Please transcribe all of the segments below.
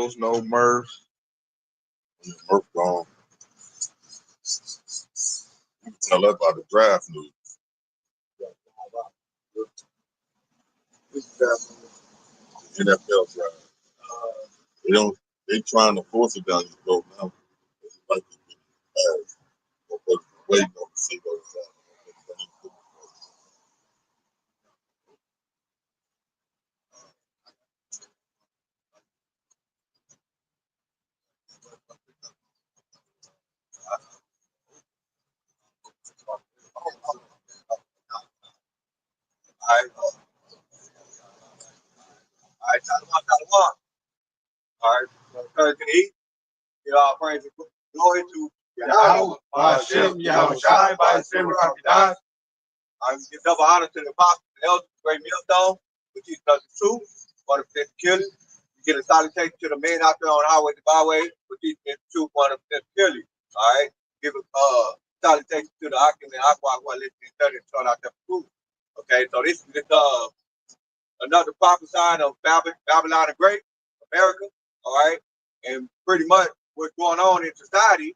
Negroes, no Murphs. Murph gone. You can tell that by the draft news. The NFL draft. They trying to force it down your throat now. It's like it's waiting on the see those. All right, so can eat. Give all praise and glory to Yahweh, Hashem, Yahweh Shai, by his favorite confidant. I give double honor to the apostles and elders, great millstone, which is the truth, one of the killing. You get a salutation to the men out there on highways and byways, which is the truth, one of the killing. All right, give a salutation to the Akim and Aqua who are listening and studying and throwing out their food. Okay, so this is another prophesying of Babylon the Great, America. All right, and pretty much what's going on in society,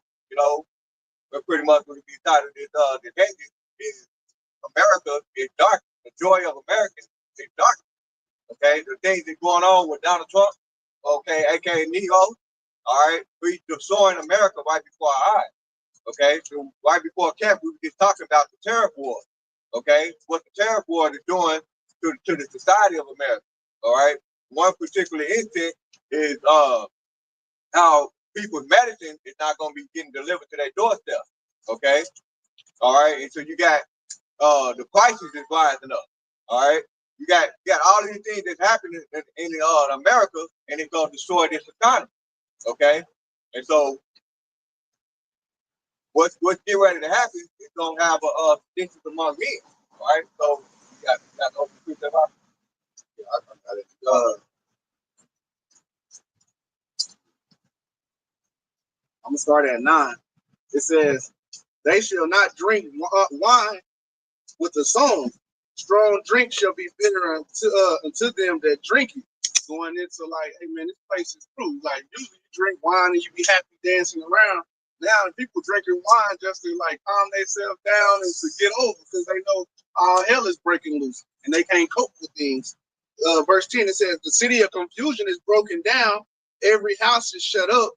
but pretty much what we decided the Hedges is America is dark. The joy of Americans is dark. Okay, the things that's going on with Donald Trump, okay, aka Negro, all right, we destroying America right before our eyes. Okay, so right before camp, we were just talking about the tariff war. Okay, what the tariff war is doing to the society of America. All right, one particular instance is how people's medicine is not going to be getting delivered to their doorstep. Okay, all right, and so you got the prices is rising up. All right, you got all these things that's happening in America, and it's going to destroy this economy. Okay, and so what's getting ready to happen is going to have a distance among men. All right, so you got to open the precept out. Yeah, I got it. I'm gonna start at 9. It says, "They shall not drink wine with the song. Strong drink shall be bitter unto them that drink it." Going into like, hey man, this place is true. Like usually you drink wine and you be happy dancing around. Now people drinking wine just to like calm themselves down and to get over because they know all hell is breaking loose and they can't cope with things. Verse 10 it says, "The city of confusion is broken down. Every house is shut up,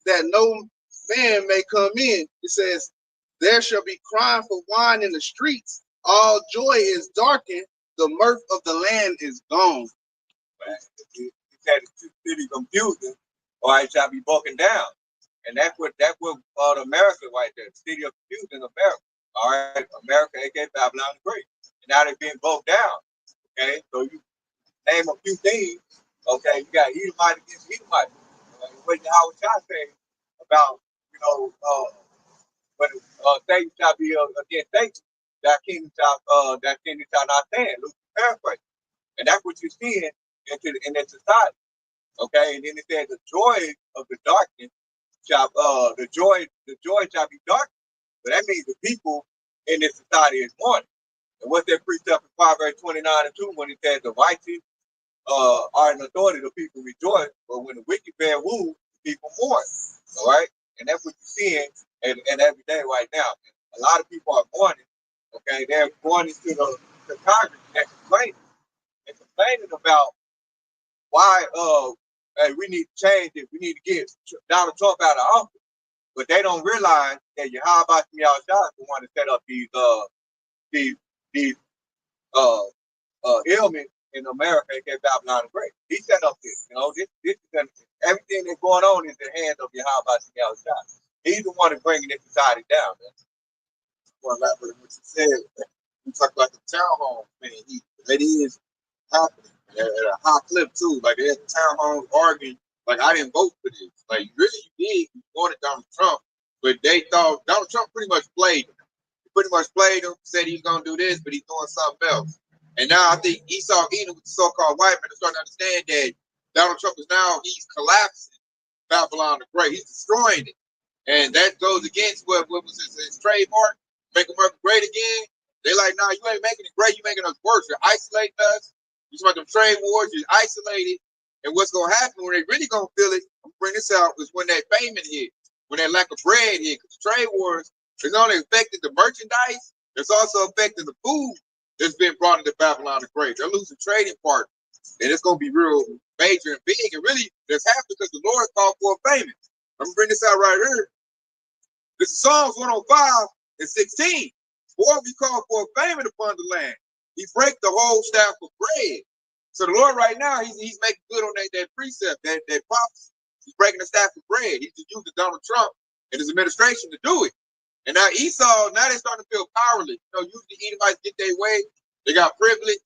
that no man may come in." It says, "There shall be crying for wine in the streets. All joy is darkened. The mirth of the land is gone." It said the city confusion, or it shall be broken down. And that's what America right there, the city of confusion, America. All right, America, aka Babylon the Great. And now they're being broke down. Okay, so you name a few things. Okay, you got Edomite against Edomite. What Howard Shah say about, when Satan shall be against Satan, that kingdom shall not stand. Luke paraphrase. And that's what you're seeing in that society. Okay, and then it says the joy of the darkness shall the joy shall be dark. So that means the people in this society is mourning. And what's that precept in Proverbs 29:2 when it says the righteous are in authority, the people rejoice, but when the wicked bear wound, the people mourn. All right, and that's what you're seeing and every day right now. A lot of people are mourning. Okay, they're going into the Congress and complaining about why hey, we need to change it. We need to get Donald Trump out of office. But they don't realize that Yahweh Shah is the one to set up these ailments in America, aka Babylon the Great. He set up this. This is everything that's going on is in the hands of Yahweh Shah. He's the one that's bringing this society down. Man. Well, elaborate what you said. You talk about the townhomes, man. That is happening at a high clip too. Like they had the townhomes arguing. Like I didn't vote for this. Like really, you did. You wanted Donald Trump, but they thought Donald Trump pretty much played him. He pretty much played him. Said he's gonna do this, but he's doing something else. And now I think Esau Edom with the so-called white man is starting to understand that Donald Trump he's collapsing Babylon the Great. He's destroying it. And that goes against what was his trademark, make America great again. They like, nah, you ain't making it great, you're making us worse. You're isolating us. You're talking about them trade wars, you're isolated. And what's gonna happen when they really gonna feel it, bring this out, is when that famine hit, when that lack of bread hit. Because the trade wars has not only affected the merchandise, it's also affecting the food that's been brought into Babylon the Great. They're losing trading partners. And it's going to be real major and big. And really, that's happened because the Lord called for a famine. I'm going to bring this out right here. This is Psalms 105 and 16. Boy, we call for a famine upon the land. He break the whole staff of bread. So the Lord right now, he's making good on that precept, that prophecy. He's breaking the staff of bread. He's just using Donald Trump and his administration to do it. And now Esau, now they're starting to feel powerless. You know, usually Edomites get their way. They got privilege.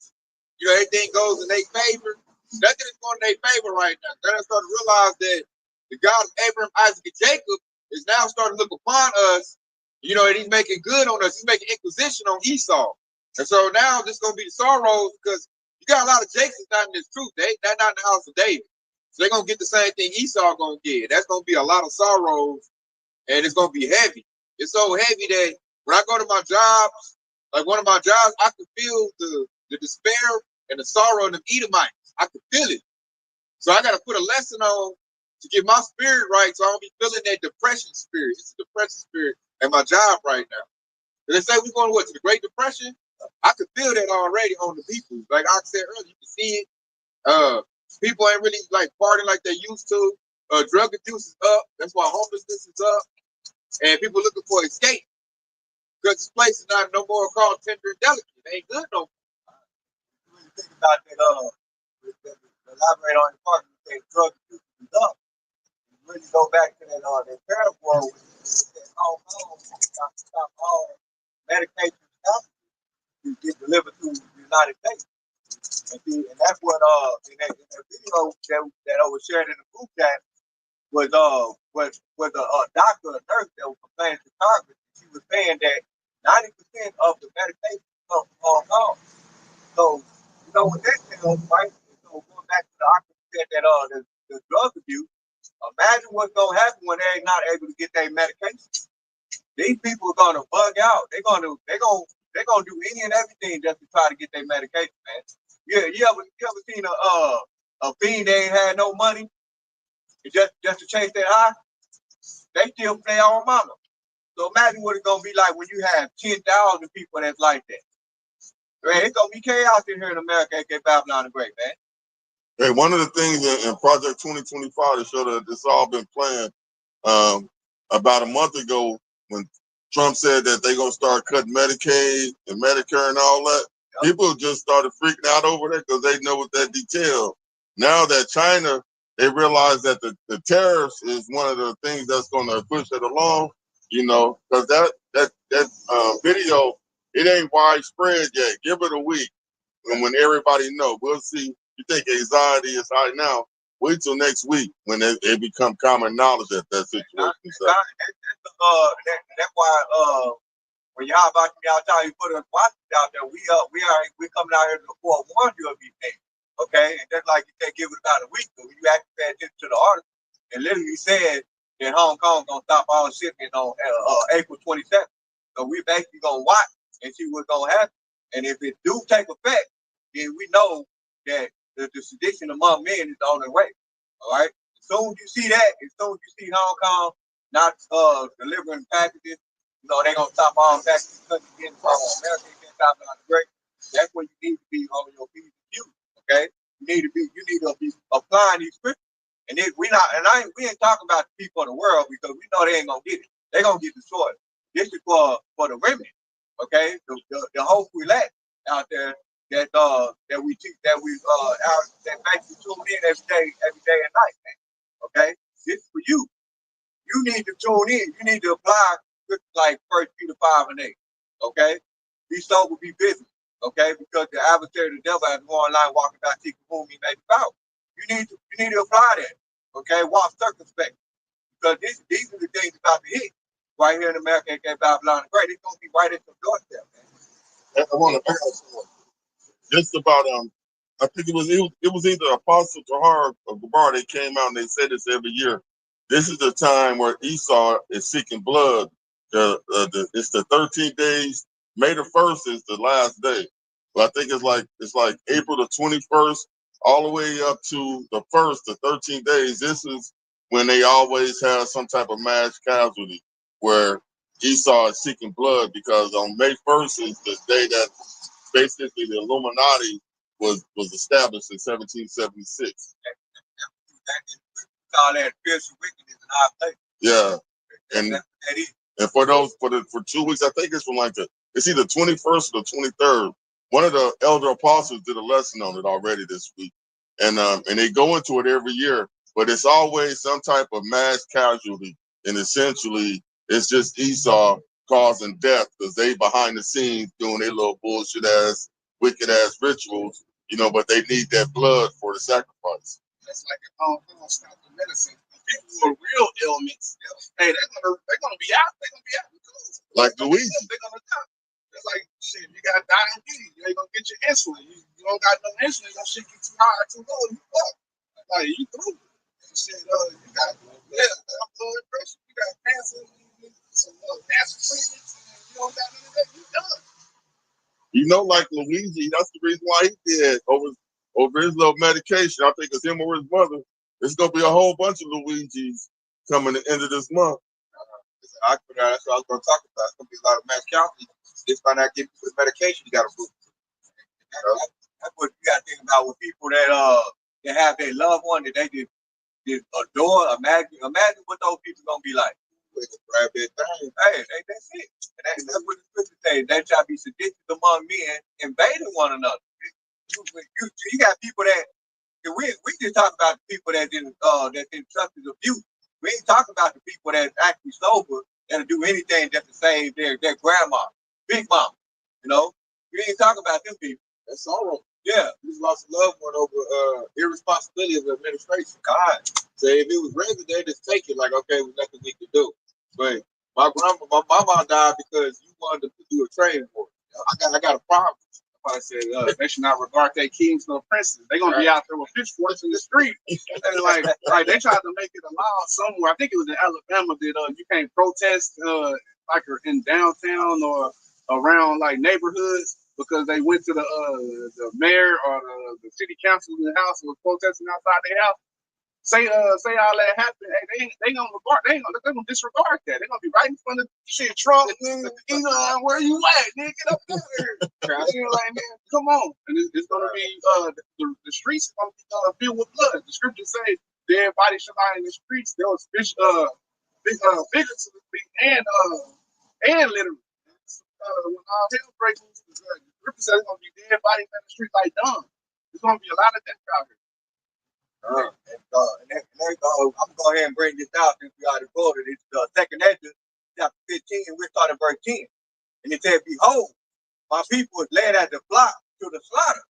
You know, everything goes in their favor. Nothing is going in their favor right now. They're starting to realize that the God of Abraham, Isaac, and Jacob is now starting to look upon us, you know, and he's making good on us. He's making inquisition on Esau. And so now this is going to be the sorrows because you got a lot of Jacobs not in this truth. They're not in the house of David. So they're going to get the same thing Esau going to get. That's going to be a lot of sorrows, and it's going to be heavy. It's so heavy that when I go to my jobs, like one of my jobs, I can feel the despair and the sorrow of the Edomites. I can feel it. So I got to put a lesson on to get my spirit right so I don't be feeling that depression spirit. It's a depression spirit at my job right now. And they say we're going to the Great Depression? I could feel that already on the people. Like I said earlier, you can see it. People ain't really like partying like they used to. Drug abuse is up. That's why homelessness is up. And people looking for escape. Because this place is not no more called tender and delicate. It ain't good no more. When you think about that, elaborate on the part, you say drug abuse is up. You really go back to that parable with that stop all medication to get delivered to the United States. And that's what in that video that I was sharing in the group chat was a doctor, a nurse that was complaining to Congress. She was saying that 90% of the medication comes from Hong Kong. So you know what that tells, right? So going back to the doctor said that the drug abuse. Imagine what's gonna happen when they're not able to get their medication. These people are gonna bug out. They're gonna do any and everything just to try to get their medication, man. Yeah, you ever seen a fiend that ain't had no money just to chase their high? They still play on mama. So imagine what it's gonna be like when you have 10,000 people that's like that. Man, it's gonna be chaos in here in America, aka Babylon the Great, man. Hey, one of the things in Project 2025 to show that this all been planned, about a month ago when Trump said that they're going to start cutting Medicaid and Medicare and all that, people just started freaking out over that because they know what that details. Now that China, they realize that the tariffs is one of the things that's going to push it along, you know, because that video, it ain't widespread yet. Give it a week. And when everybody know, we'll see. You think anxiety is high now? Wait till next week when it become common knowledge that situation. That's why when y'all about to be out there, you put us watchers out there. We coming out here to forewarn you of these things, okay? And just like you said, give it about a week, but when you actually pay attention to the article, it literally said that Hong Kong gonna stop all shipping on April 27th. So we basically gonna watch and see what's gonna happen. And if it do take effect, then we know that the sedition among men is on the way. All right. As soon as you see that, as soon as you see Hong Kong not delivering packages, you know, they're gonna stop all packages again from America against Babylon the Great. That's when you need to be on your P's and Q's. Okay. You need to be applying these scriptures. And we ain't talking about the people of the world because we know they ain't gonna get it. They're gonna get destroyed. This is for the remnant. Okay, the hope we let out there that we teach that basically tune in every day and night, man. Okay, this is for you. You need to tune in. You need to apply like 1 Peter 5 and 8. Okay, be sober, be busy. Okay, because the adversary, the devil, has more online walking about seeking whom he may be found. You need to apply that. Okay, walk circumspect because these are the things about to hit right here in America at Babylon the Great. It's gonna be right at the doorstep, man. I want to pick up just about I think it was either Apostle Tahar or Gabar. They came out and they said this every year. This is the time where Esau is seeking blood. It's the 13 days. May the 1st is the last day. So I think it's like April the 21st all the way up to the 1st, the 13 days. This is when they always have some type of mass casualty where Esau is seeking blood, because on May 1st is the day that basically the Illuminati was established in 1776. All that spiritual wickedness in our place. Yeah, and for 2 weeks, I think it's from it's either 21st or the 23rd. One of the elder apostles did a lesson on it already this week, and they go into it every year, but it's always some type of mass casualty, and essentially it's just Esau causing death because they behind the scenes doing their little bullshit ass, wicked ass rituals, but they need that blood for the sacrifice. That's like stop the medicine. People with real ailments, hey, they're gonna be out. They're gonna be out because like Luigi. They're gonna die. It's like shit. You got diabetes. You ain't gonna get your insulin. You don't got no insulin. Your shit get too high, too low. You fuck. Like you through. Shit, you got blood pressure. You got cancer. Some cancer treatments. You don't got none of that. You done. Like Luigi, that's the reason why he did over his little medication. I think it's him or his mother. There's gonna be a whole bunch of Luigis coming at the end of this month. That's what I was going to talk about. It's going to be a lot of mass casualties. Just by not getting with medication, you got to move. That's what you got to think about with people that have their loved one that they just adore. Imagine what those people going to be like. Hey, that's it. And that's what the scripture says. They shall be seditious among men, invading one another. You got people that we just talk about the people that's in substance abuse. We ain't talking about the people that's actually sober that'll do anything just to save their grandma, big mom. We ain't talking about them people. That's sorrow. Yeah, we lost a loved one over irresponsibility of the administration. God. So if it was regular, they just take it like, okay, there's nothing we can do. But my mom died because you wanted to do a trade for it. I got a problem. I said they should not regard their kings nor princes. They're gonna be out there with pitchforks in the street. And like they tried to make it a law somewhere. I think it was in Alabama that you can't protest like in downtown or around like neighborhoods because they went to the mayor or the city council in the house and was protesting outside their house. Say all that happened, they gonna disregard that. They're gonna be right in front of shit Trump. Where you at? Nigga, get up there. Like, man, come on. And it's gonna be the streets are gonna be filled with blood. The scriptures say dead bodies shall lie in the streets. There was figuratively and literally. When all hell breaks loose, the scripture says it's gonna be dead bodies in the street like dumb. There's gonna be a lot of death out here. I'm going to go ahead and bring this out since we already quoted it. Second Hedges, chapter 15, and we're starting verse 10. And it said, behold, my people is led as the flock to the slaughter.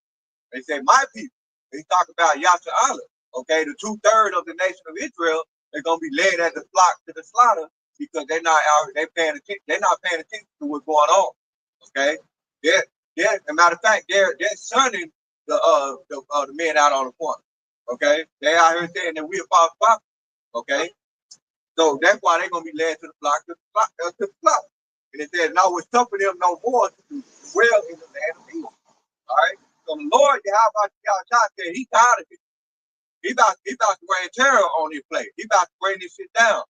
They say, my people. They talk about Yasha'Allah. Okay, the 2/3 of the nation of Israel, they're going to be led as the flock to the slaughter because they're not paying attention. They're not paying attention to what's going on. Okay, as a matter of fact, they're shunning the men out on the corner. Okay, they out here saying that we are false prophets. Okay, so that's why they're gonna be led to the flock, to the flock. And it says, "Now it's tough for them no more to dwell in the land of Egypt." All right. So the Lord, Yahweh said, He tired of it. He about to bring terror on this place. He about to bring this shit down.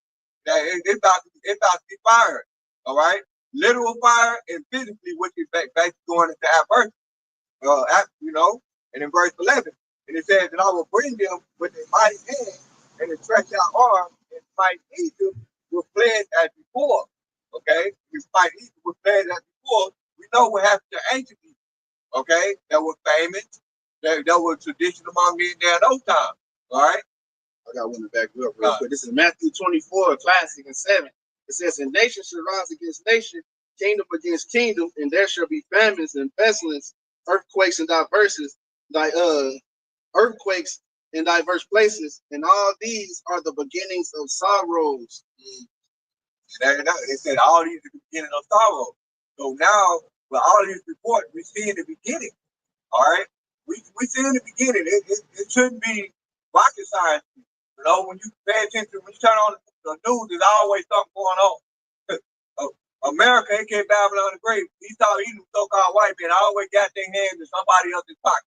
It's about to be fired. All right, literal fire and physically, which is basically going into adversity. And in verse 11. And it says that I will bring them with a mighty hand and a stretched out arm and fight Egypt with fled as before. Okay? If fight Egypt with fled as before, we know what happened to ancient Egypt. Okay? That was famous. That was tradition among men there in those times. All right? I got one to back you up real quick. This is Matthew 24, classic and 7. It says, and nation shall rise against nation, kingdom against kingdom, and there shall be famines and pestilence, earthquakes and earthquakes in diverse places, and all these are the beginnings of sorrows. It said all these are the beginning of sorrow. So now, with all these reports, we see in the beginning. All right, we see in the beginning. It shouldn't be rocket science. When you pay attention, when you turn on the news, there's always something going on. America, aka Babylon the Great, he thought he was so-called white men always got their hands in somebody else's pocket.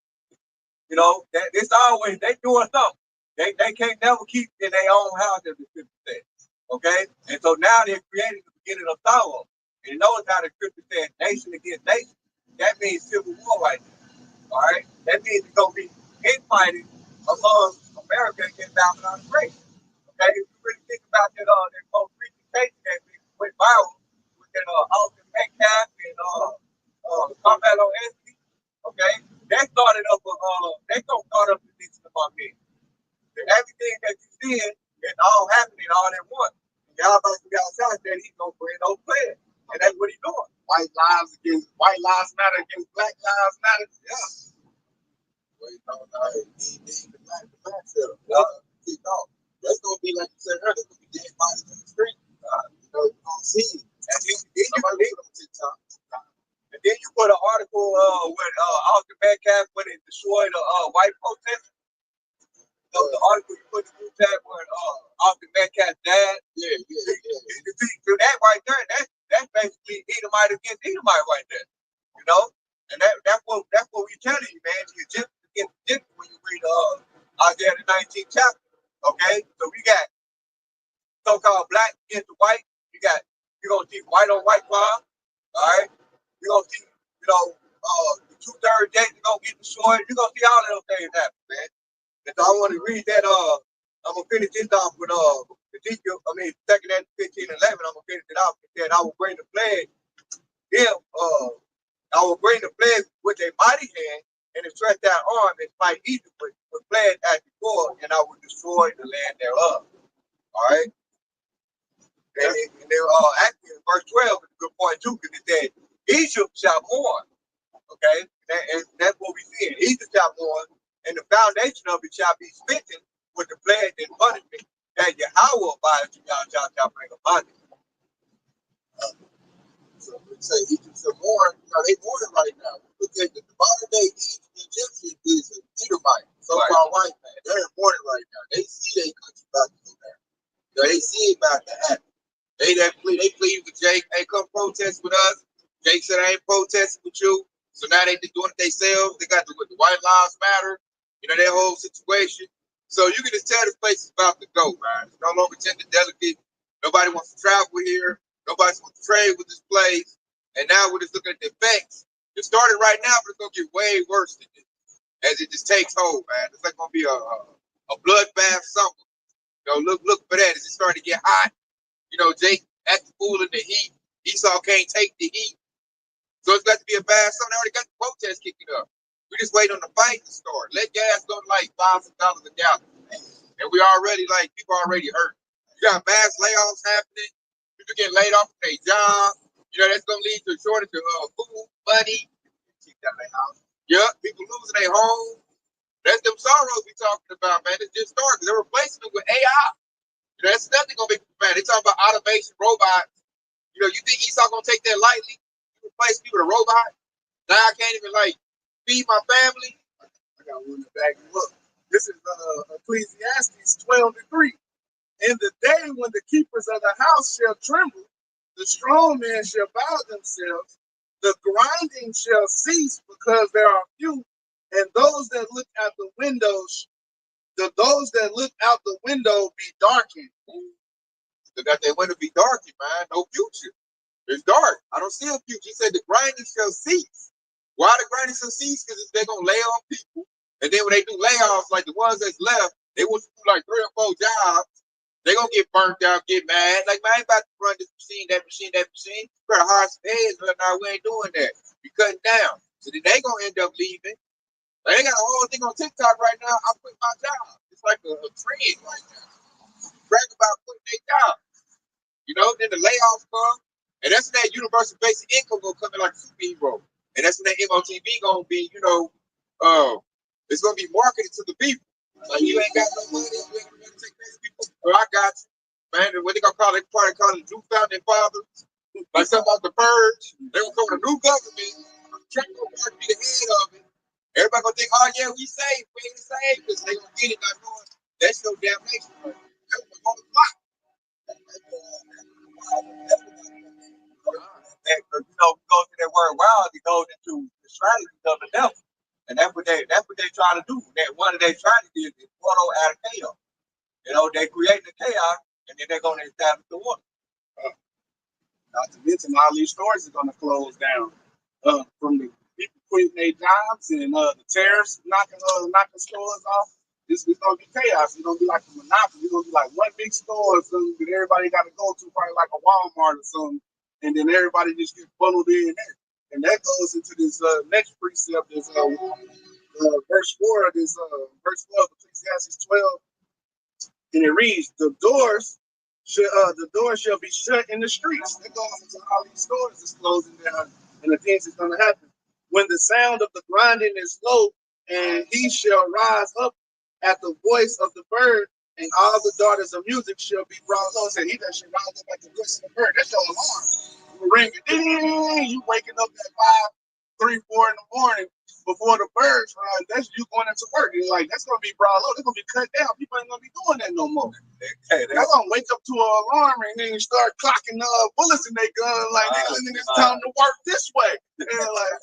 It's always they doing something. They can't never keep in their own house as the scripture says. Okay? And so now they're creating the beginning of sorrow. And notice how the scripture says nation against nation. That means civil war right now. All right? That means it's going to be infighting among America against Babylon the Great. Okay? If you really think about that most recent case that went viral with that Austin Metcalf and Carmelo Anthony, okay? That started up the nation among men. Everything that you see is all happening all at once. Y'all about to be outside that he's gonna bring those players. And that's what he's doing. White lives matter against black lives matter. Yeah. Wait, no, he need the black cell. That's gonna be like you said earlier. That's gonna be dead bodies in the street. You don't see it. And then on TikTok. And then you put an article with Austin Metcalf when it destroyed a white protest. So the article you put in the group chat when Austin Metcalf's dad. Yeah. So that right there, that's basically Edomite against Edomite right there. You know? And that's what we telling you, man. The Egyptians against Egyptians when you read Isaiah the 19th chapter. Okay? So we got so-called black against the white. You're gonna see white on white crime. All right? You're gonna see, the 2/3 days are gonna get destroyed. You're gonna see all of those things happen, man. And so I want to read that. I'm gonna finish this off with Ezekiel. I mean, 2nd and 15 and 11. I'm gonna finish it off. It said, "I will bring the plague. I will bring the plague with a mighty hand and a stretched out arm and fight Egypt with plague as before, and I will destroy the land thereof." All right. And they're actually in verse 12 is a good point too, because it said, "Egypt shall mourn." Okay, and that's what we see. Egypt shall mourn, and the foundation of it shall be smitten with the plague and punishment that Yahweh abides to y'all shall bring upon it. So we say Egypt should mourn. They mourning right now. Look at the modern day Egyptian is an Edomite, so-called white man. They're mourning right now. They see their country about to go down. They see it about to happen. They plead with Jake. Hey, come protest with us. Jake said, I ain't protesting with you. So now they doing it themselves. They got the White Lives Matter, that whole situation. So you can just tell this place is about to go, man. It's no longer tender delicate. Nobody wants to travel here. Nobody wants to trade with this place. And now we're just looking at the effects. It started right now, but it's going to get way worse than this as it just takes hold, man. It's like going to be a bloodbath summer. Look for that. As it starting to get hot. Jake acting fool in the heat. Esau can't take the heat. So it's got to be a bad summer. They already got the protest kicking up. We just wait on the fight to start. Let gas go to like $5 a gallon. And we already people already hurt. You got mass layoffs happening. People getting laid off from their job. That's gonna lead to a shortage of food, money. Yeah, people losing their home. That's them sorrows we talking about, man. It's just started. They're replacing them with AI. That's nothing gonna make people mad. They talking about automation, robots. You think Esau gonna take that lightly? You replace me with a robot? Now I can't even feed my family. I got one to back you up. This is Ecclesiastes 12:3. In the day when the keepers of the house shall tremble, the strong men shall bow themselves, the grinding shall cease because there are few, and those that look out the windows, those that look out the window be darkened. Look out that window be darkened, man. No future. It's dark. I don't see a future. He said the grinding shall cease. Why the grinding shall cease? Because they're gonna lay off people, and then when they do layoffs, like the ones that's left, they want to do like 3 or 4 jobs. They're gonna get burnt out, get mad. Like, man, I ain't about to run this machine, that machine, that machine. We're a hard heads right now. We ain't doing that. We cutting down. So then they gonna end up leaving. Like, they got a whole thing on TikTok right now. I quit my job. It's like a trend right now. Brag about quitting their job. Then the layoffs come. And that's when that universal basic income gonna come in like a superhero. And that's when that MOTV gonna be, it's gonna be marketed to the people. Like, you ain't got no money, you ain't gonna take care of people. Well, I got you. Man, what they gonna call it? Probably call it new founding fathers. Like something about the purge. They gonna come with a new government. Trump gonna be the head of it. Everybody gonna think, oh yeah, we safe, we ain't safe, because they gonna get it not knowing that's no damnation. That's what's on the block. We go to that word wild, it goes into the strategies of the devil. And that's what they trying to do. That one of their strategies is photo out of chaos. and then they're going to establish the water. Not to mention, all these stores are going to close down. From the people quitting their jobs and the tariffs knocking stores off. It's going to be chaos. It's going to be like a monopoly. It's going to be like one big store or something that everybody got to go to, probably like a Walmart or something. And then everybody just gets funneled in there. And that goes into this next precept, this verse 4 of verse 12 of Ecclesiastes 12. And it reads, the doors shall be shut in the streets. That goes into all these stores is closing down, and the things that's going to happen. When the sound of the grinding is low, and he shall rise up at the voice of the bird, and all the daughters of music shall be brought low. Said he that shall rise up at the voice of the bird. That's your alarm. You ring it. Ding, you waking up at 5, 3, 4 in the morning before the birds rise. That's you going into work. You're like, that's gonna be brought low. They're gonna be cut down. People ain't gonna be doing that no more. They're gonna wake up to an alarm and then start clocking bullets in their gun like nigga, it's time to work this way. And like,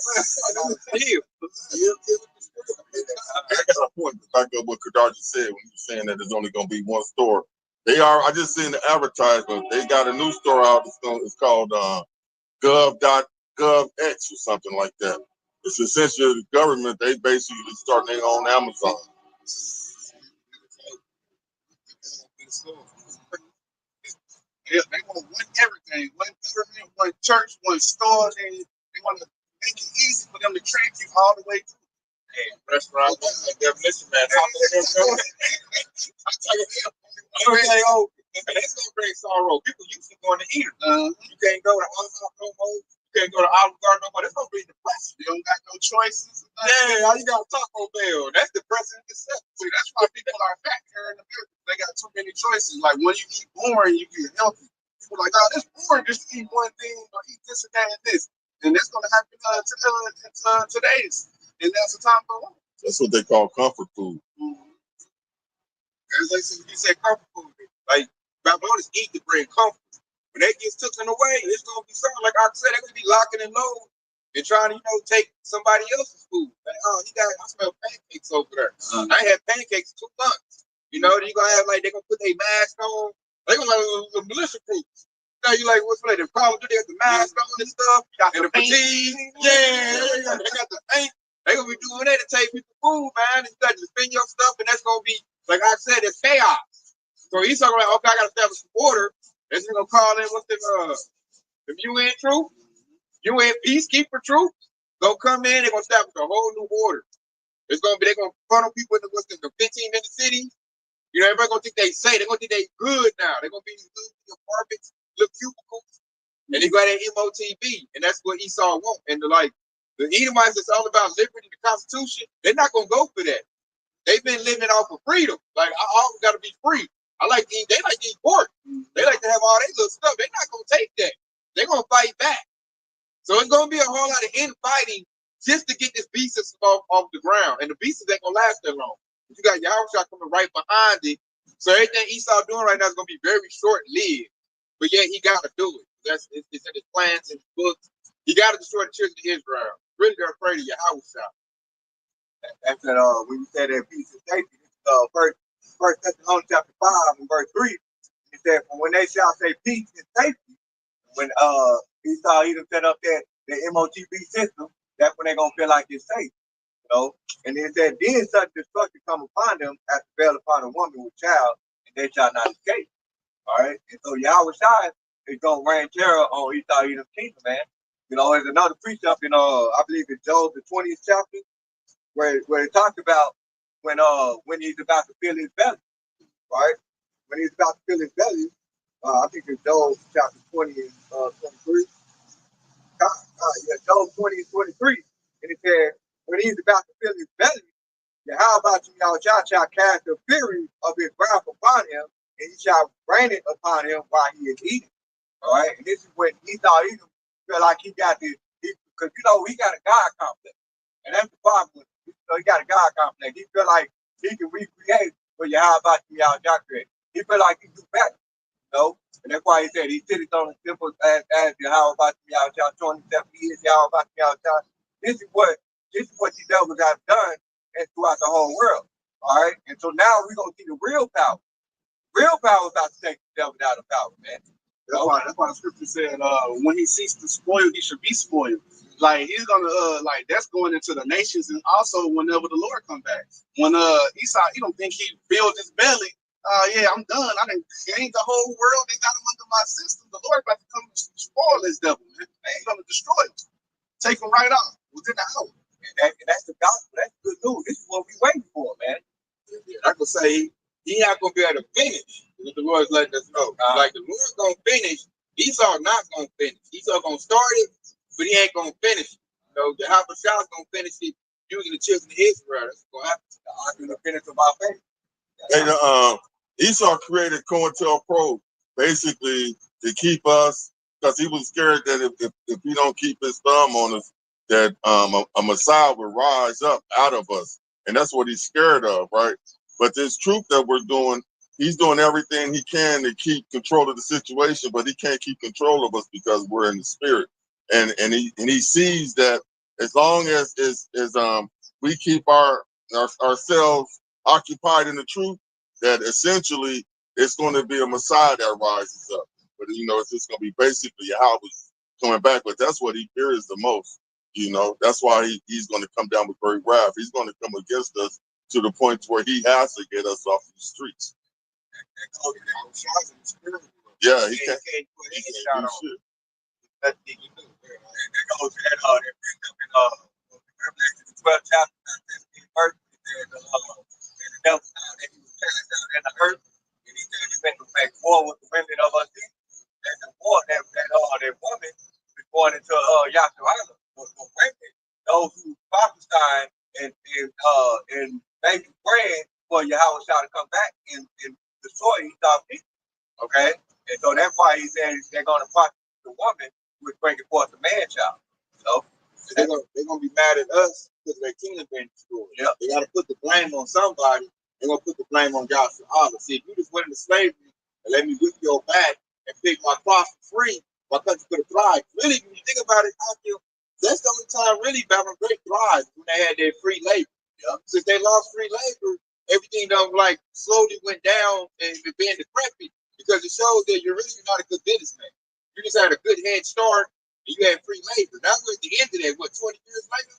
I got a point to back up what Kadarji said when he was saying that there's only going to be one store. I just seen the advertisement. They got a new store out. It's called gov.govx or something like that. It's essentially the government. They basically starting their own Amazon. They want one everything, one government, one church, one store, and they want to make it easy for them to track you all the way to restaurant, like definition, man. That's gonna bring sorrow. People used to going to eat. You can't go to Olive no more. You can't go to Olive Garden no more. That's gonna bring depression. You don't got no choices. Yeah, all you got Taco Bell. That's depressing itself. See, that's why people are fat here in America. They got too many choices. Like when you eat boring, you get healthy. People are like, oh, that's boring. Just eat one thing or eat this and that and this. And that's gonna happen today's. And that's the time for one. That's what they call comfort food. As like you said, comfort food. Like Babylonians eat to bring comfort. When that gets taken away, it's gonna be something like I said. They're gonna be locking and loading and trying to, take somebody else's food. Like, oh, I smell pancakes over there. I had pancakes in 2 months. You're gonna have they're gonna put their mask on. They're gonna have the militia groups. Now you like what's the Call of Duty has the mask on and stuff, and the fatigue. Yeah, they got the paint. They gonna be doing that to take people food, man. You got to spend your stuff, and that's gonna be, like I said, it's chaos. So he's talking about, okay, I gotta establish some order. They're gonna call in what's the UN troops, UN peacekeeper troops. Gonna come in, they're gonna establish a whole new order. They're gonna funnel people into the 15-minute cities. Everybody gonna think they're gonna think they good now. They're gonna be in little apartments, little cubicles, and they got that MOTB, and that's what Esau want. And the Edomites, it's all about liberty, the Constitution. They're not gonna go for that. They've been living off of freedom. Like, I always got to be free. They like to eat pork. They like to have all their little stuff. They're not gonna take that. They're gonna fight back. So it's gonna be a whole lot of infighting just to get this beast off the ground. And the beast ain't gonna last that long. You got Yahushua coming right behind it. So everything Esau doing right now is gonna be very short-lived. But yet he gotta do it. It's in his plans and his books. He gotta destroy the children of Israel. Really, they're afraid of Yahushua. That's when you say that peace and safety. First Thessalonians chapter 5 and verse 3. It said, when they shall say peace and safety, when Esau either set up the MOTB system, that's when they're gonna feel like it's safe. And it said, then such destruction come upon them as fell upon a woman with child, and they shall not escape. All right. And so Yahushua is gonna rain terror on Esau Edom's kingdom, man. There's another precept in I believe it's Job the 20th chapter, where it talks about when he's about to fill his belly, right? When he's about to fill his belly, I think it's Job chapter 20 and 23. Job 20 and 23, and it said, when he's about to fill his belly, how about you, Yahushua shall cast the fury of his wrath upon him, and he shall rain it upon him while he is eating. All right, and this is when Esau Edom feel like he got this, because he got a God complex, and that's the problem with him. He got a God complex. He feel like he can recreate what Yahushua created. He feel like he do better, and that's why he said he sits on the simple as Yahushua 27 years. Yahushua. This is what the devils have done and throughout the whole world. All right, and so now we're gonna see the real power. Real power is not to take the devil out of power, man. That's why the scripture said, when he seeks to spoil, he should be spoiled. Like he's gonna like that's going into the nations, and also whenever the Lord come back. When Esau, he don't think he built his belly. Yeah, I'm done. I done gained the whole world. They got him under my system. The Lord about to come and spoil this devil, man. He's gonna destroy him. Take him right off within the hour. And that's the gospel. That's good news. This is what we waiting for, man. I could say he not gonna be able to finish. What the Lord's letting us know. Like the Lord gonna finish, Esau not gonna finish. Esau gonna start it, but he ain't gonna finish it. You know, the Habashah's gonna finish it using the children of Israel. That's gonna happen. The ark of the finish of our faith. And Esau created COINTELPRO basically to keep us, because he was scared that if he don't keep his thumb on us, that a Messiah would rise up out of us. And that's what he's scared of, right? But this truth that we're doing, he's doing everything he can to keep control of the situation, but he can't keep control of us because we're in the spirit. And he sees that as long as we keep ourselves occupied in the truth, that essentially it's going to be a Messiah that rises up. But you know, it's just going to be basically how we coming back. But that's what he fears the most. You know, that's why he's going to come down with great wrath. He's going to come against us to the point where he has to get us off the streets. Yeah, he can't put any shot on shit. Nothing you do. And that goes to that brings up in Revelation the 12th chapter, 17th verse. And the devil found that he was cast down in the earth, and he said he went to make war with the women of us. And the war that woman was born into Yahshua was women, those who prophesied and making praying for Yahweh to come back and destroy Esau's people. Okay? And so that's why he said they're going to prosecute the woman with bringing forth the man child. So they're gonna be mad at us because their kingdom been destroyed. Yep. They gotta put the blame on somebody. They're gonna put the blame on Yahshua. See, if you just went into slavery and let me whip your back and pick my profit free, my country could have thrived. Really, when you think about it, I feel that's the only time really Babylon great thrived when they had their free labor. Yep. Since they lost free labor, everything done like slowly went down and began decrepit because it shows that you're really not a good businessman. You just had a good head start and you had free labor. Now we're at the end of that, what, 20 years later?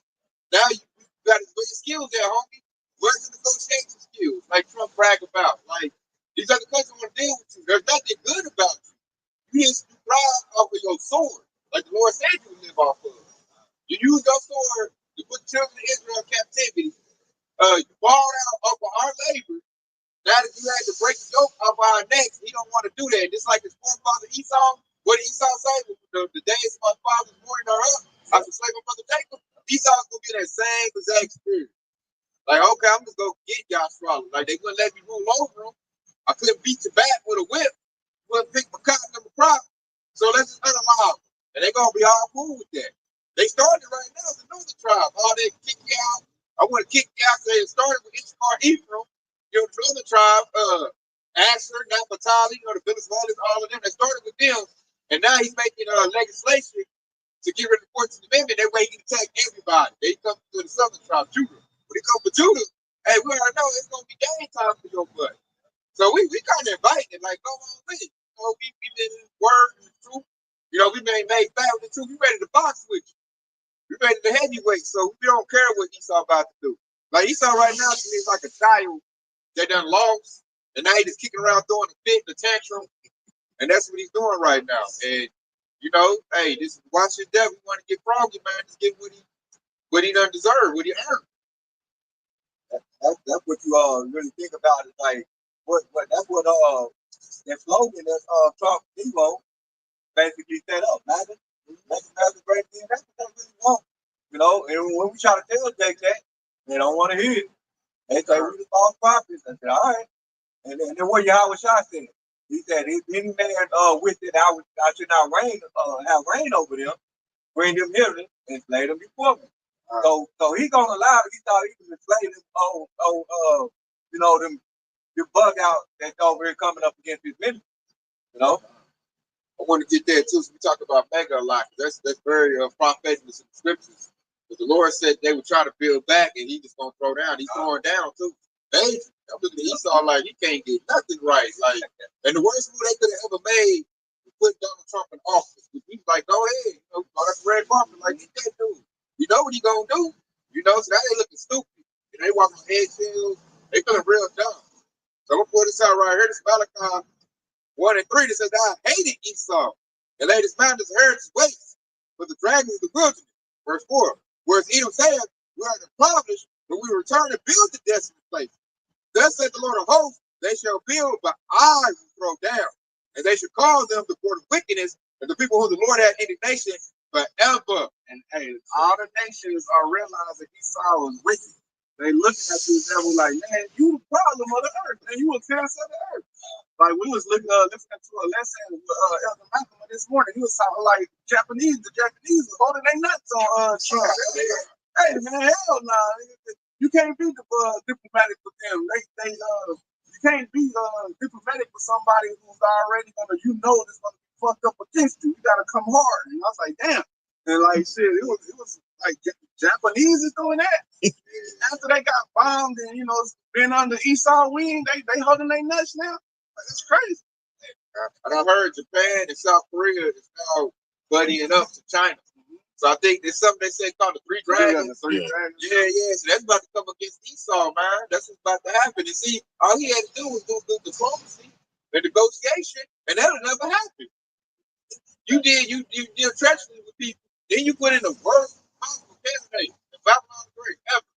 Now you got to your skills there, homie. Where's the negotiation skills? Like Trump brag about. Like, these other countries want to deal with you. There's nothing good about you. You just thrive off of your sword. Like the Lord said you would live off of. You use your sword to put children of Israel in captivity. You balled out off of our labor. Now that you had to break the yoke off our necks, he don't want to do that. Just like his forefather Esau. What did Esau say? The days of my father's morning are up. I was slave my brother Jacob. Esau's gonna get that same exact spirit. Like, okay, I'm just gonna get Joshua. Like they wouldn't let me rule over him. I couldn't beat your back with a whip. Wouldn't pick my cotton and my crop. So let's just unallow them. And they're gonna be all cool with that. They started right now as another tribe. Oh, they kick you out. I want to kick you out. So they started with Issachar Ephraim. You know, the other tribe, Asher, Naphtali, you know, the village of all of them. They started with them. And now he's making legislation to get rid of the 14th Amendment. That way he can attack everybody. They come to the southern tribe, Judah. When he comes to Judah, hey, we already know it's going to be game time for your butt. So we kind of invited, like, go on with it. You know, we been in the word and the truth. You know, we made bad with the truth. We ready to box with you. We ready to heavyweight. So we don't care what Esau about to do. Like Esau right now to me is like a child that done lost. And now he's just kicking around throwing a fit, a tantrum. And that's what he's doing right now. And you know, hey, this watch your devil. You want to get froggy, man? Just get what he done deserve, what he earned. That's what you really think about. Is like what that's what that slogan that Trump Demo basically set up. Imagine that's a great thing. That's what they really want. You know, and when we try to tell Jake that, they don't want to hear it. They say we the false prophets. I said, all right. And then what Yahweh Shah said. He said, if any man with it, I should not have reign over them, bring them hither and slay them before me. So he's gonna allow it. He thought he could slay them you know, them the bug out that's over here coming up against his ministry. You know? I want to get there too. So we talk about mega a lot. That's very prophetic in the scriptures. But the Lord said they would try to build back and he just gonna throw down. He's throwing down too. Hey, I'm looking at Esau like he can't get nothing right. Like, and the worst move they could have ever made was put Donald Trump in office. He's like, go ahead, that's red carpet, like he can't do. You know what he gonna do? So now they looking stupid. They walking on eggshells. They feeling real dumb. So I'm gonna pull this out right here. This is Malachi 1:3. That says, I hated Esau and laid his mountains and heritage waste, but the dragons of the wilderness. Verse 4. Whereas Edom said, we are impoverished, but we return to build the desolate place. Thus said the Lord of hosts, they shall build, but I will throw down. And they shall cause them to pour the wickedness of the people whom the Lord had indignation forever. And hey, all the nations are realizing Esau is wicked. They looking at this devil like, man, you the problem of the earth, man. You a cancer of the earth. Like we was listening to a lesson with Elder Malcolm this morning. He was talking like the Japanese was holding their nuts on Trump. Hey man, hell no. You can't be diplomatic with them. You can't be diplomatic with somebody who's already gonna, is gonna be fucked up against you. You gotta come hard. And I was like, damn. And like shit, it was like Japanese is doing that. After they got bombed and been under Esau wing, they holding their nuts now. Like, that's crazy. And I heard Japan and South Korea is now buddying up to China. So I think there's something they say called the Three Dragons. Yeah. So that's about to come against Esau, man. That's what's about to happen. And see, all he had to do was do diplomacy and negotiation, and that'll never happen. You did treachery with people. Then you put in the worst possible candidate, the Babylon the Great ever.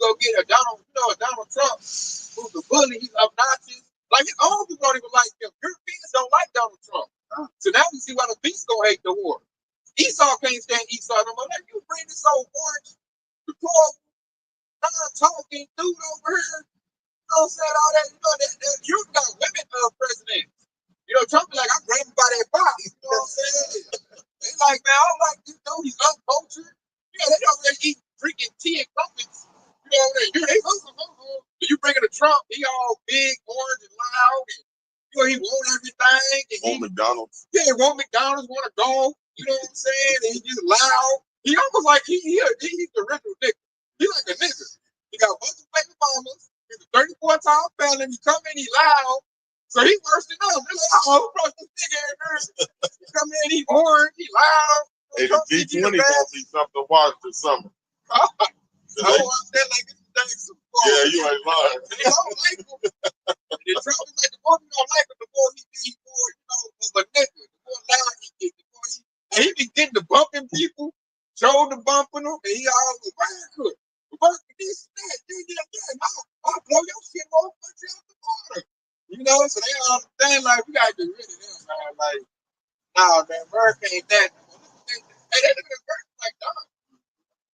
Go get a Donald Trump, who's a bully, he's obnoxious. Like his own people don't even like him. Europeans don't like Donald Trump. So now we see why the beast gonna hate the war. Esau can't stand Esau no more. Like, you bring this old orange, the poor, non-talking dude over here. You know what I'm saying? All that, you got women presidents. Trump be like, I grab him by that box. You know what I'm saying? They like, man, I don't like this dude. He's uncultured. Yeah, they over there eat, drinking tea and crumpets. You bring it to Trump, he all big, orange, and loud, and he want everything. And Want McDonald's. Yeah, want McDonald's, want to go. You know what I'm saying? And he's just loud. He almost like he's the original nigga. He like a nigga. He got a bunch of baby mamas. He's a 34-time felon. He come in, he loud. So he worse than us. They're like, oh, who brought this nigga in here? He come in, he orange, he loud. Hey, the G20 gonna see something to watch this summer. I said like this thing Super Bowl. Yeah, you ain't lying. They don't like him. The Trump is like the more we don't like him, the more he be more, of a nigga. The more loud he get, he be getting to bumping people, shoulder bumping them, and he always good. But this and that, I'll blow your shit off, put you out the water. So they all understand like we gotta get rid of them, man. Like, nah, man, America ain't that. Hey, they look at America like dog.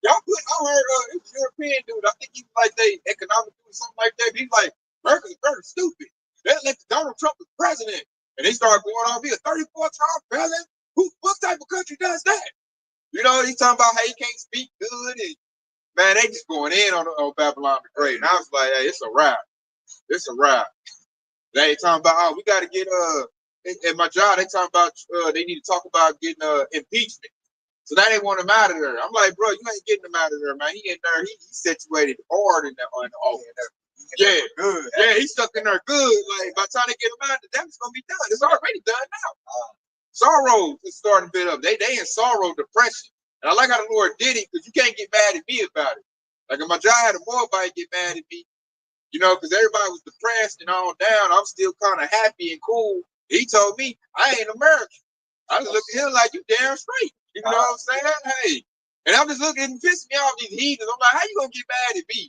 I heard it was a European dude. I think he was like they economic dude or something like that. But he's like, America's very stupid. They let Donald Trump as president. And they started going on, he's a 34-time president. What type of country does that? He's talking about how he can't speak good. And man, they just going in on Babylon the Great. And I was like, hey, it's a wrap. It's a wrap. They talking about, we got to get, at my job, they talking about, they need to talk about getting impeachment. So now they want him out of there. I'm like, bro, you ain't getting him out of there, man. He in there, he situated hard in the office. Yeah, good. Yeah, he's stuck in there good. Like, by the time they get him out, the damage gonna be done. It's already done now. Sorrow is starting to build up. They in sorrow, depression. And I like how the Lord did it, because you can't get mad at me about it. Like if my job had a Moabite get mad at me, because everybody was depressed and all down. I'm still kind of happy and cool. He told me I ain't American. I just look at him like, you damn straight. You know what I'm saying? Hey. And I'm just looking and pissing me off, these heathens. I'm like, how you gonna get mad at me?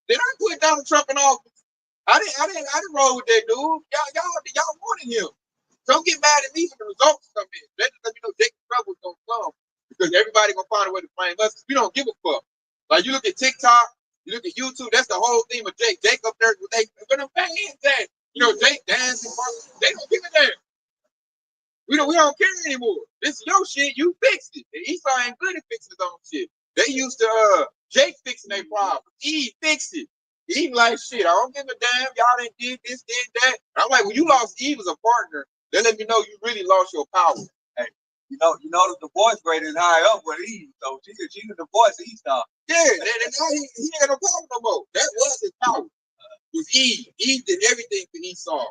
Did I put Donald Trump in office? I didn't roll with that dude. Y'all wanted him. Don't get mad at me when the results come in. Let me know Jacob Trouble's gonna come. Because everybody gonna find a way to blame us. We don't give a fuck. Like you look at TikTok, you look at YouTube, that's the whole theme of Jake. Jake up there with where them fans at. Jake dancing, they don't give a damn. We don't care anymore. This is your shit. You fixed it. And Esau ain't good at fixing his own shit. They used to Jake fixing their problem. Eve fixed it. Eve like shit. I don't give a damn. Y'all didn't did this, did that. And I'm like, when you lost Eve as a partner, they let me know you really lost your power. Hey, you know that the voice grade is high up with Eve, so she's the voice of Esau. Yeah, and now he ain't no power no more. That was his power. was Eve. Eve did everything for Esau.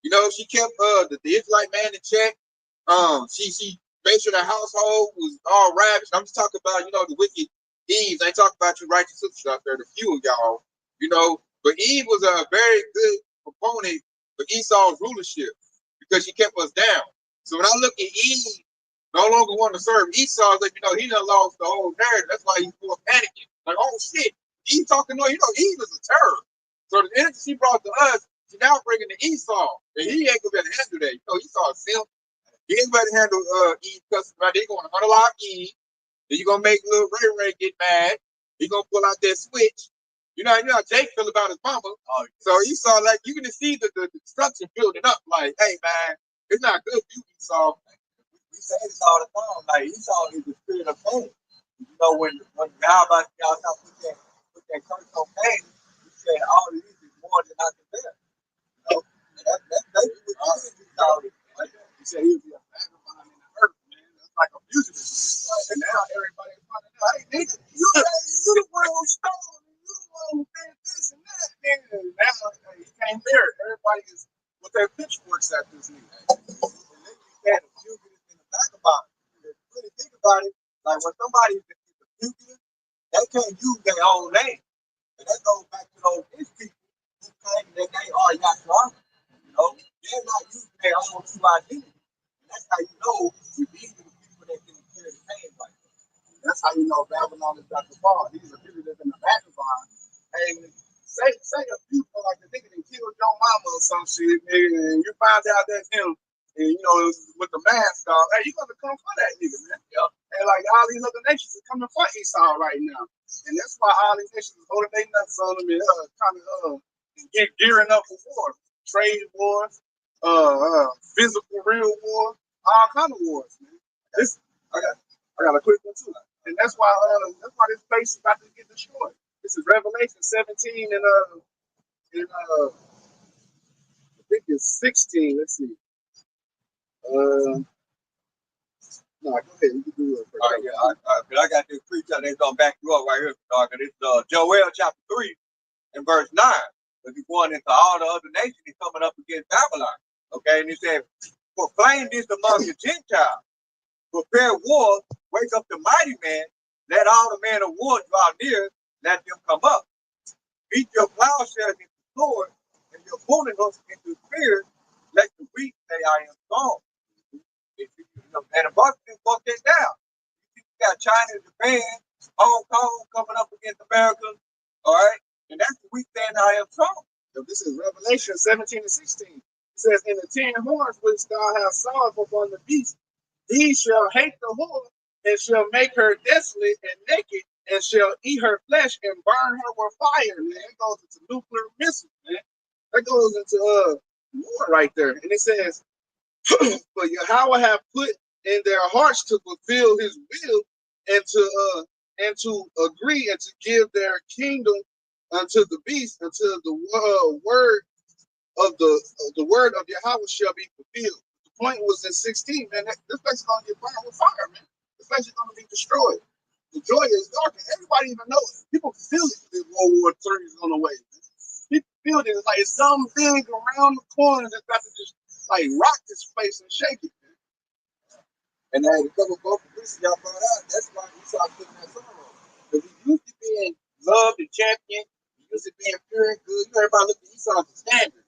You know, she kept the Israelite man in check. She made sure the household was all ravished. I'm just talking about, you know, the wicked Eve. I ain't talking about you righteous sisters out there, the few of y'all, you know. But Eve was a very good component for Esau's rulership because she kept us down. So when I look at Eve no longer want to serve Esau, like, you know, he done lost the whole narrative. That's why he's more panicking. Like, oh shit, Eve talking, no, you know, Eve is a terror. So the energy she brought to us, she now bringing to Esau. And he ain't gonna be able to handle that. You know, Esau is simp. He ain't gonna be able to handle Eve customer. Right? They gonna unlock Eve. Then you gonna make little Ray get mad. He gonna pull out that switch. You know how Jake feel about his mama. So Esau, like, you can see the destruction building up. Like, hey man, it's not good for you, Esau. We say this all the time. Like, Esau is the spirit of pain. You know, when God about y'all put that curse on pain, he said all of this is more than I can bear. You know, that's what Esau is. He said he would be a vagabond in the earth, man. That's like a fugitive. And now everybody's finding out, hey, nigga, you the one who stole, you the one who did this and that, nigga. And now he can't bear it. Everybody is with their pitchforks at this nigga. And then you had a fugitive in the vagabond. If you really think about it, like when somebody is a fugitive, they can't use their own name. And that goes back to those rich people who claim that they are Yahshua. You know, they're not using their own true identity. And that's how you know these are the people that can carry the pain like that. That's how you know Babylon is about to fall. These are people that's in the vagabond. And say a few like the nigga that killed your mama or some shit, nigga, and you find out that's him, and you know, with the mask on, hey, you gonna come for that nigga, man. Yeah. And like all these other nations are coming for Esau right now. And that's why all these nations are holding their nuts on them and kind of gearing up for war. Trade wars, physical real war, all kind of wars, man. I got a quick one too. And that's why this place is about to get destroyed. This is Revelation 17 and I think it's 16. Let's see. No, go ahead. You can do it. All right, yeah. I got this preacher that's gonna back you up right here, dog. And it's Joel chapter 3 and verse 9. But he's going into all the other nations, he's coming up against Babylon. Okay, and he said, proclaim this among the Gentiles. Prepare war, wake up the mighty man, let all the men of war draw near, let them come up. Beat your plowshares into swords, and your pruning hooks into spears, let the weak say, I am strong. And the Bucks broke that down. You got China, Japan, Hong Kong coming up against America, all right? And that's the weak saying, I am strong. So this is Revelation 17 and 16. It says, in the 10 horns which thou hast saw upon the beast, he shall hate the whore, and shall make her desolate and naked, and shall eat her flesh and burn her with fire. Man, it goes into nuclear missiles, man. That goes into war right there. And it says, for Yahweh have put in their hearts to fulfill his will and to agree and to give their kingdom unto the beast until the word of the word of Yahweh shall be fulfilled. The point was in 16, man. This place is gonna get burned with fire, man. This place is gonna be destroyed. The joy is dark, and everybody even know it. People feel it that World War III is on the way. People feel it. It's like it's something big around the corner that's about to just like rock this place and shake it. And then a couple of both police y'all brought out, that's why we started putting that song on. Because he used to being loved and champion, he used to being pure and good. You know, everybody look at Esau's the standard.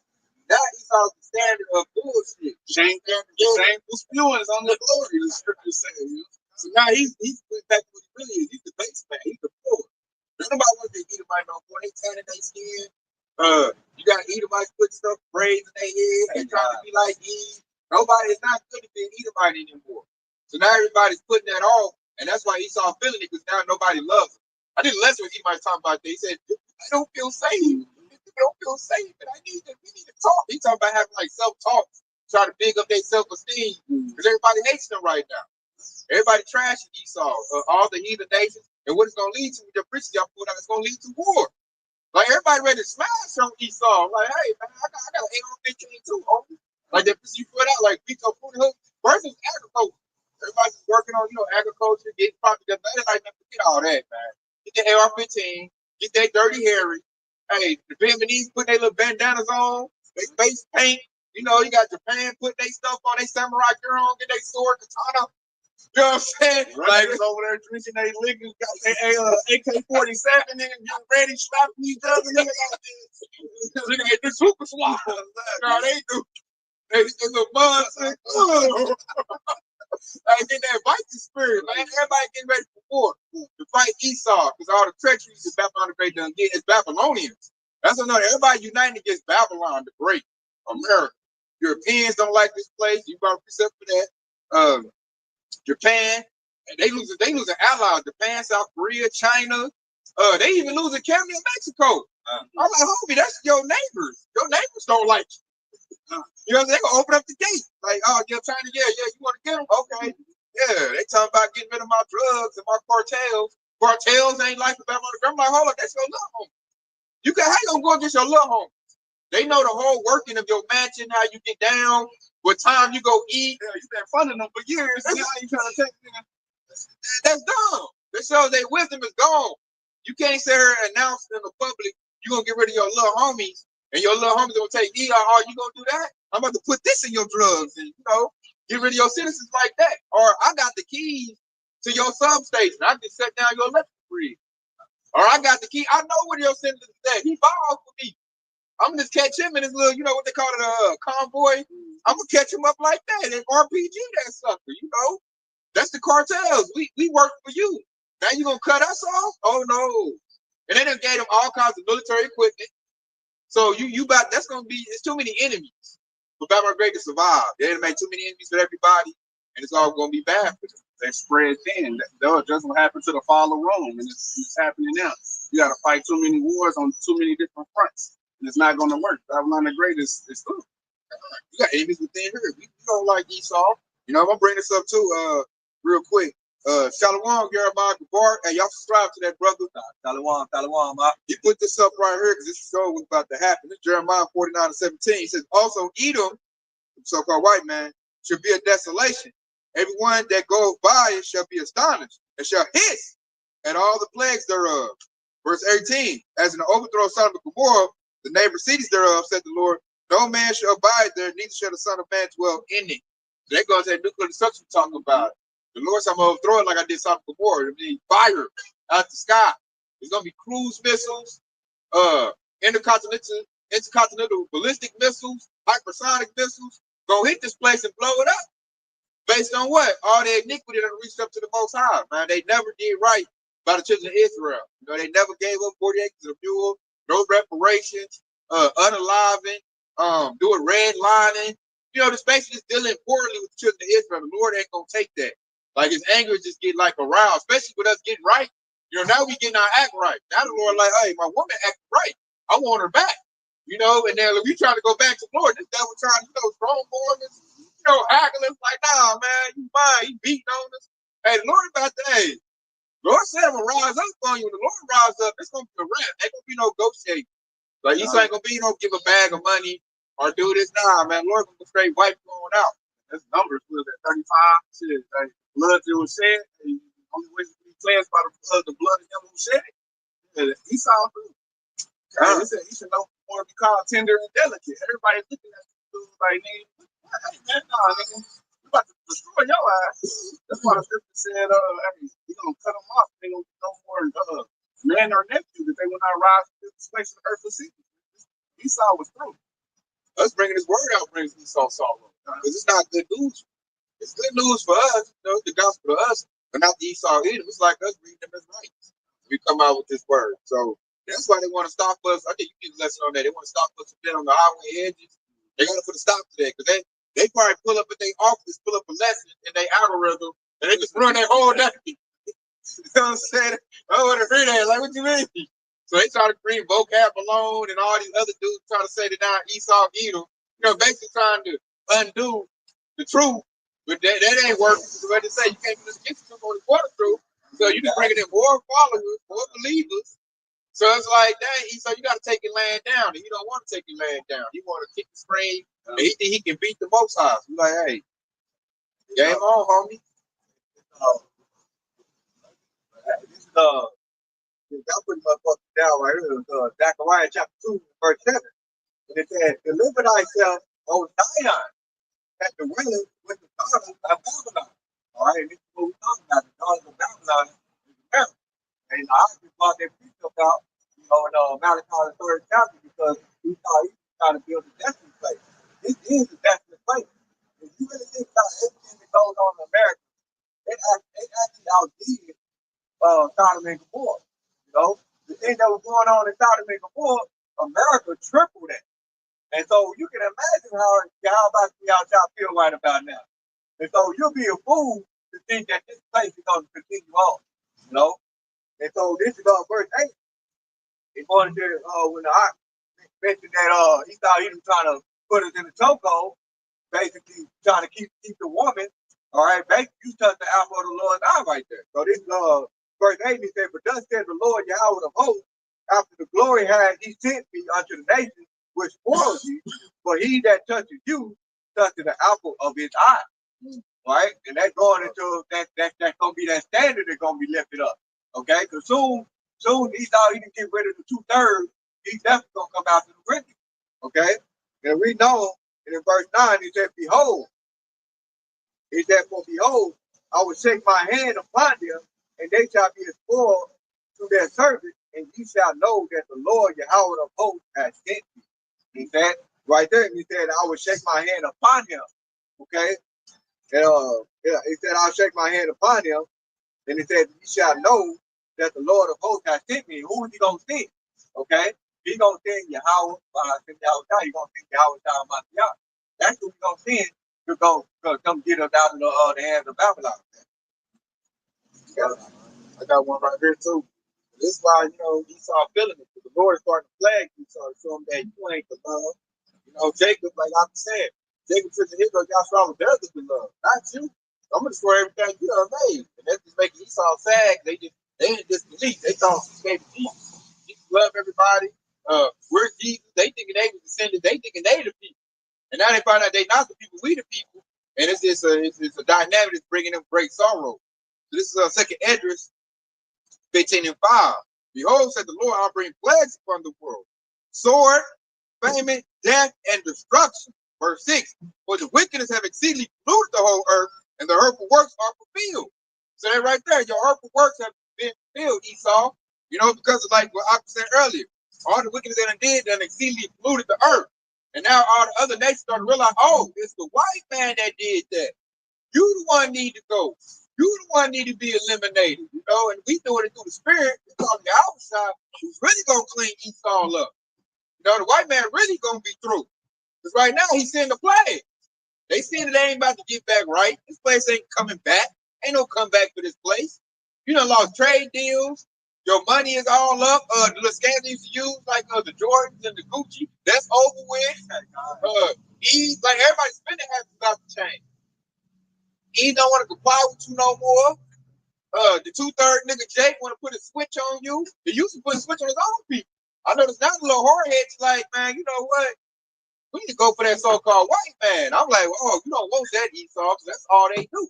Now Esau's the standard of bullshit. Shameful spewing is on the glory, the scripture says. You know? So now he's put back to what he really is. He's the base man. He's the poor. Nobody wants to Edomite no more. They tanning their skin. You got Edomites put stuff, braids in their head. They trying to be like Eve. Nobody is not good to be an Edomite anymore. So now everybody's putting that off, and that's why Esau feeling it, because now nobody loves him. I did less when Edomite talking about that. He said, I don't feel safe. I don't feel safe, and we need to talk. He talking about having like self-talk, trying to big up their self-esteem, because everybody hates them right now. Everybody trashing Esau, all the heathen nations, and what it's going to lead to with the preachers y'all put out, it's going to lead to war. Like, everybody ready to smash on Esau. Like, hey, man, I got an AR-15 too, homie. Like, that you put out, like, Vito Hook versus agriculture. Everybody's working on, agriculture, getting property. They like, man, forget all that, man. Get the AR-15, get that Dirty Harry. Hey, the Vietnamese put their little bandanas on, they face paint. You know, you got Japan put their stuff on, they samurai gear on, get their sword, katana. You know what I'm saying? Like Like over there drinking they liquor, got their AK-47 and getting ready, slapping each other. Nigga like this. look at this super swap. No, they do. They little buns. Like get that Viking spirit, man. Everybody getting ready for war to fight Esau because all the treachery that Babylon the Great done get is Babylonians. That's another. Everybody uniting against Babylon the Great, America. Europeans don't like this place. You got to precept for that. Japan, and they losing allies. Japan, South Korea, China. They even losing Canada and Mexico. I'm like, homie, that's your neighbors. Your neighbors don't like you. You know, they gonna open up the gate. Like, oh, you're China, yeah, you want to get them? Okay. Yeah, they talking about getting rid of my drugs and my cartels. Cartels ain't like the Babylon. I'm like, hold up, that's your little home. You can how you gonna go against your little home? They know the whole working of your mansion, how you get down, what time you go eat. Yeah, you been funding them for years. Now you trying to take them. That's dumb. That shows their wisdom is gone. You can't sit here and announce in the public you're gonna get rid of your little homies and your little homies gonna take ER. Oh, you gonna do that? I'm about to put this in your drugs and get rid of your citizens like that. Or I got the keys to your substation. I just set down your electric grid. Or I got the key. I know where your citizens is at. He balls for me. I'm gonna just catch him in his little, what they call it, a convoy. I'm gonna catch him up like that and RPG that sucker, That's the cartels. We work for you. Now you gonna cut us off? Oh no. And they done gave them all kinds of military equipment. So you about it's too many enemies for Babylon Great to survive. They done made too many enemies for everybody, and it's all gonna be bad for them. They spread thin. That was just what happened to the fall of Rome, and it's happening now. You got to fight too many wars on too many different fronts, and it's not going to work. Babylon the Great is through. You got enemies within here. We don't like Esau. I'm gonna bring this up too, real quick. Shalom, Jeremiah Gabar. Hey, y'all subscribe to that brother. Shalom, He put this up right here because this is so what's about to happen. This Jeremiah 49:17. He says, also Edom, the so-called white man, should be a desolation. Everyone that goes by it shall be astonished and shall hiss at all the plagues thereof. Verse 18, as in the overthrow of Sodom and Gomorrah, the neighbor cities thereof, said the Lord, no man shall abide there, neither shall the Son of Man dwell in it. So that goes to that nuclear destruction we're talking about. The Lord said, I'm going to overthrow it like I did Sodom and Gomorrah. It'll be fire out the sky. There's going to be cruise missiles, intercontinental ballistic missiles, hypersonic missiles, go hit this place and blow it up. Based on what? All the iniquity that reached up to the Most High, man. They never did right by the children of Israel. They never gave up 40 acres of mule, no reparations, unaliving, doing redlining. This basically is dealing poorly with the children of Israel. The Lord ain't gonna take that. Like his anger just get like aroused, especially with us getting right. Now we getting our act right. Now the Lord like, hey, my woman acting right. I want her back. And then if we trying to go back to the Lord, this devil trying to, strong boys, haggling like, nah, man, you fine, he beating on us. Hey, the Lord about to, Lord said I'm gonna rise up on you. When the Lord rise up, it's gonna be a wrap. Ain't gonna be no negotiating. Like Esau ain't gonna be, give a bag of money or do this. Nah, man, Lord gonna go straight wipe going out. That's numbers was at 35. Shit, like blood that was shed. The only way to be cleansed by the blood of him who shed it. Yeah, Esau through. He said he should know more to be called tender and delicate. Everybody's looking at you like, nigga, hey man, nah, nigga, you about to destroy your ass. That's why the scripture said, hey, you gonna cut them off. They gonna no more man or nephew that they will not rise to the space of the earth to see. Esau was through. Us bringing this word out brings Esau sorrow. Because it's not good news. It's good news for us, the gospel to us, but not the Esau either. It's like us reading them as rights. We come out with this word. So that's why they want to stop us. I think you get a lesson on that. They want to stop us from on the highway edges. They got to put a stop to that because they probably pull up at their office, pull up a lesson in their algorithm, and they just run their whole day. You know what I'm saying? I want to hear that. Like, what you mean? So they try to bring vocab alone and all these other dudes try to say that now Esau Edom, basically trying to undo the truth. But that ain't working. So what they say, you can't just get to on the water truth. So you just bringing in more followers, more believers. So it's like, dang, Esau, you got to take your land down. And you don't want to take your land down. You want to kick the screen, and he think he can beat the Most High. He's like, hey, game on, homie. This is That pretty much fucked it down right here. Zechariah chapter 2, verse 7. And it said, deliver thyself, O Zion, that the dwelleth with the daughters of Babylon. All right, this is what we're talking about. The daughters of Babylon is America. And I just brought that precept out, in Malachi the third chapter, because he thought he was trying to build a destiny place. This is a destiny place. If you really think about everything that goes on in America, they actually outdid Sodom and Gomorrah. The thing that was going on in Sodom and Gomorrah, America tripled that. And so you can imagine how about y'all feel right about now. And so you'll be a fool to think that this place is going to continue on. And so this is verse 8. It's going to when I mentioned that he thought he was trying to put us in the chokehold, basically trying to keep the woman. All right, basically you touched the apple of the Lord's eye right there. So this verse 8, he said, but thus said the Lord Yahweh of hosts, after the glory had he sent me unto the nations, which spoils you, but he that touches you, touches the apple of his eye. Right? And that's going into that's gonna be that standard that's gonna be lifted up. Okay, because soon he thought he didn't get rid of the 2/3, he's definitely gonna come out to the remnant. Okay, and we know, and in verse 9 he said, behold, for behold, I will shake my hand upon them, and they shall be spoiled to their service, and ye shall know that the Lord Yahweh of hosts has sent me. He said right there, he said, I will shake my hand upon him. Okay. And he said, I'll shake my hand upon him. And he said, you shall know that the Lord of hosts has sent me. Who is he going to send? Okay? He's going to send Yahweh. He's going to send Yahweh. That's who he's going to send to come get us out of the hands of Babylon. I got one right here too. This is why, Esau feeling it. The Lord is starting to flag Esau to show him that you ain't the love. Jacob, like I said, Jacob took the hit of Joshua with others with love, not you. I'm gonna destroy everything you done made. And that's just making Esau sad. They didn't disbelieve. They thought he gave Jesus. Jesus loved everybody. We're Jesus. They thinking they was descended. They thinking they the people. And now they find out they not the people, we the people. And it's a dynamic that's bringing them great sorrow. So this is second Edris 15:5. Behold, said the Lord, I'll bring plagues upon the world. Sword, famine, death, and destruction. Verse 6. For the wickedness have exceedingly polluted the whole earth, and the hurtful works are fulfilled. So that right there, your hurtful works have been fulfilled, Esau. Because of like what I said earlier. All the wickedness that did done exceedingly polluted the earth. And now all the other nations start to realize, oh, it's the white man that did that. You the one need to go. You the one need to be eliminated, and we doing it through the spirit. We're talking the outside who's really gonna clean Esau up. The white man really gonna be through. Because right now he's seeing the plague. They seeing that they ain't about to get back right. This place ain't coming back. Ain't no comeback for this place. You done lost trade deals. Your money is all up. The little scams you used to use, like the Jordans and the Gucci, that's over with. Like everybody's spending habits about to change. He don't want to comply with you no more. The 2/3 nigga Jake want to put a switch on you. He used to put a switch on his own people. I know there's not a little hardheads like, man, you know what? We need to go for that so-called white man. I'm like, oh, you don't want that Esau, because that's all they do.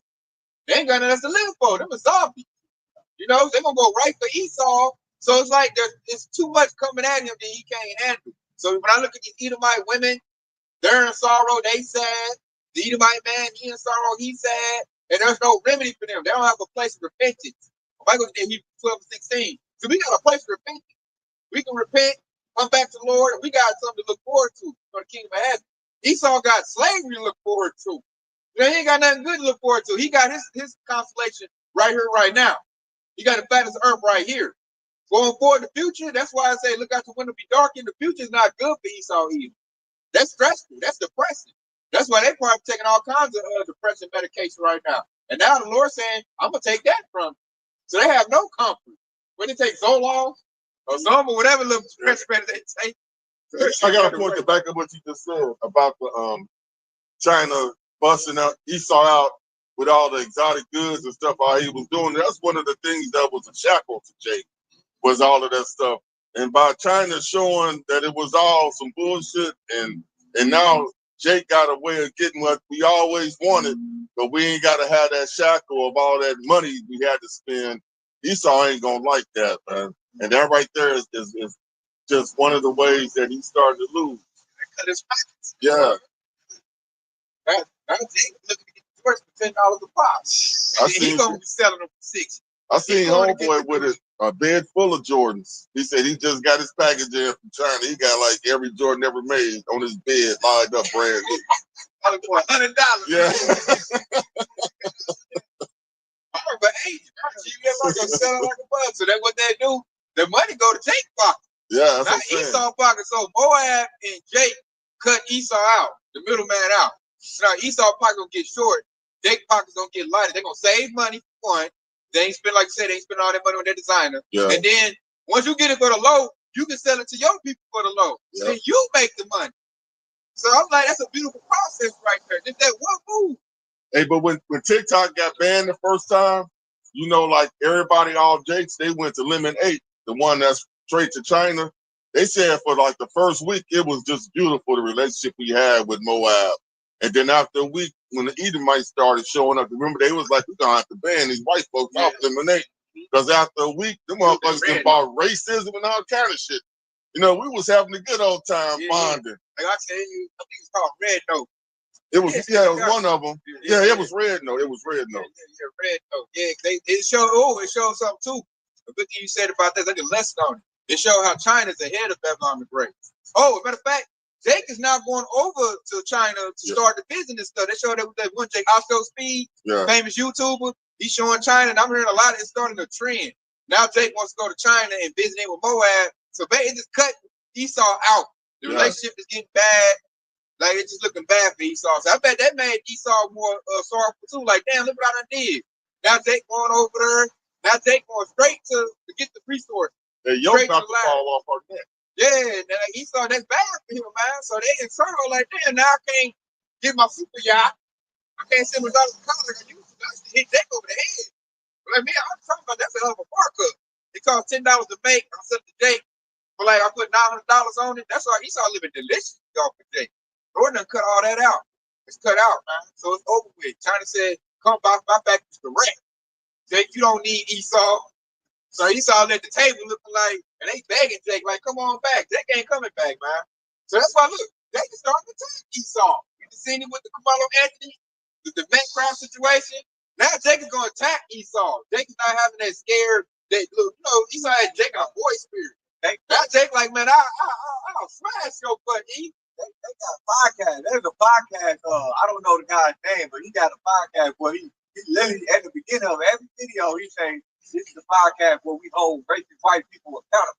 They ain't got nothing else to live for. Them a zombie. They're gonna go right for Esau. So it's like it's too much coming at him that he can't handle. So when I look at these Edomite women, they're in sorrow, they sad. The Edomite man, he in sorrow, he sad. And there's no remedy for them. They don't have a place of repentance. If I go to Hebrews 12:16, so we got a place of repentance. We can repent, come back to the Lord, and we got something to look forward to for the kingdom of heaven. Esau got slavery to look forward to. He ain't got nothing good to look forward to. He got his consolation right here, right now. He got the fattest earth right here. Going forward in the future, that's why I say look out the window, be dark, and the future is not good for Esau either. That's stressful. That's depressing. That's why they probably taking all kinds of depression medication right now. And now the Lord's saying, I'm going to take that from them. So they have no comfort. When they take Zoloft or Zoma, whatever little depression medicine they take. I got a point to back up what you just said about the China busting out Esau out with all the exotic goods and stuff all he was doing. That's one of the things that was a shackle to Jake, was all of that stuff. And by China showing that it was all some bullshit, and now Jake got a way of getting what we always wanted, but we ain't got to have that shackle of all that money we had to spend. Esau ain't gonna like that, man. And that right there is just one of the ways that he started to lose. Cut his pockets. Yeah. Now Jake looking to get the shorts for $10 a pop. And he gonna be selling them for $6. I seen homeboy with a bed full of Jordans. He said he just got his package in from China. He got like every Jordan ever made on his bed lined up brand new. For $100. Yeah. I remember 80. I'm gonna sell it like a bug. So that's what they do. The money go to Jake's pocket. Yeah, that's not what I'm saying. Esau pocket. So Moab and Jake cut Esau out, the middleman out. So now Esau pocket gonna get short. Jake pocket's gonna get lighter. They're gonna save money for one. They ain't spend, like you said, they ain't spend all that money on their designer. Yeah. And then once you get it for the low, you can sell it to your people for the low. Yep. Then you make the money. So I'm like, that's a beautiful process right there. Just that one move. Hey, but when TikTok got banned the first time, you know, like everybody, all Jakes, they went to Lemon 8, the one that's straight to China. They said for like the first week, it was just beautiful, the relationship we had with Moab. And then after a week, when the Edomites started showing up, remember, they was like, we're going to have to ban these white folks off Lemon 8. Because after a week, them motherfuckers about racism and all kind of shit. You know, we was having a good old time bonding. Like I said, I think it's called Red Note. It was, it was one of them. Yeah, it was Red Note. It was Red Note. Yeah, Red Note. Yeah, it showed something too. A good thing you said about that, like a lesson on it. It showed how China's ahead of Babylon the Great. Oh, as a matter of fact, Jake is now going over to China to start the business stuff. They showed that one Jake Osco Speed, famous YouTuber. He's showing China, and I'm hearing a lot of it's starting a trend. Now Jake wants to go to China and visiting with Moab. So it just cut Esau out. The relationship is getting bad. Like, it's just looking bad for Esau. So I bet that made Esau more sorrowful too. Like, damn, look what I done did. Now Jake going over there. Now Jake going straight to get the resource. Hey, yo, about to fall off our neck. Yeah, like Esau, that's bad for him, man. So they in sorrow like, damn, now I can't get my super yacht. I can't send my dollars to college like I used to. I used to hit Jake over the head. But like, man, I'm talking about that's a hell of a markup. It cost $10 to make. I sent it to Jake. But like, I put $900 on it. That's why Esau living delicious off of Jake. Lord done cut all that out. It's cut out, man. So it's over with. China said, come by my back is correct. Jake, you don't need Esau. So Esau at the table looking like, and they begging Jake, like, come on back. Jake ain't coming back, man. So that's why, look, Jake is starting to attack Esau. You can see him with the Kamalo Anthony, with the Met crowd situation. Now Jake is going to attack Esau. Jake is not having that scared, that, look, you know, Esau had Jake a boy spirit. Now Jake like, man, I'll smash your butt, E. They got a podcast. There's a podcast. I don't know the guy's name, but he got a podcast where he literally at the beginning of every video he say, "This is the podcast where we hold racist white people accountable."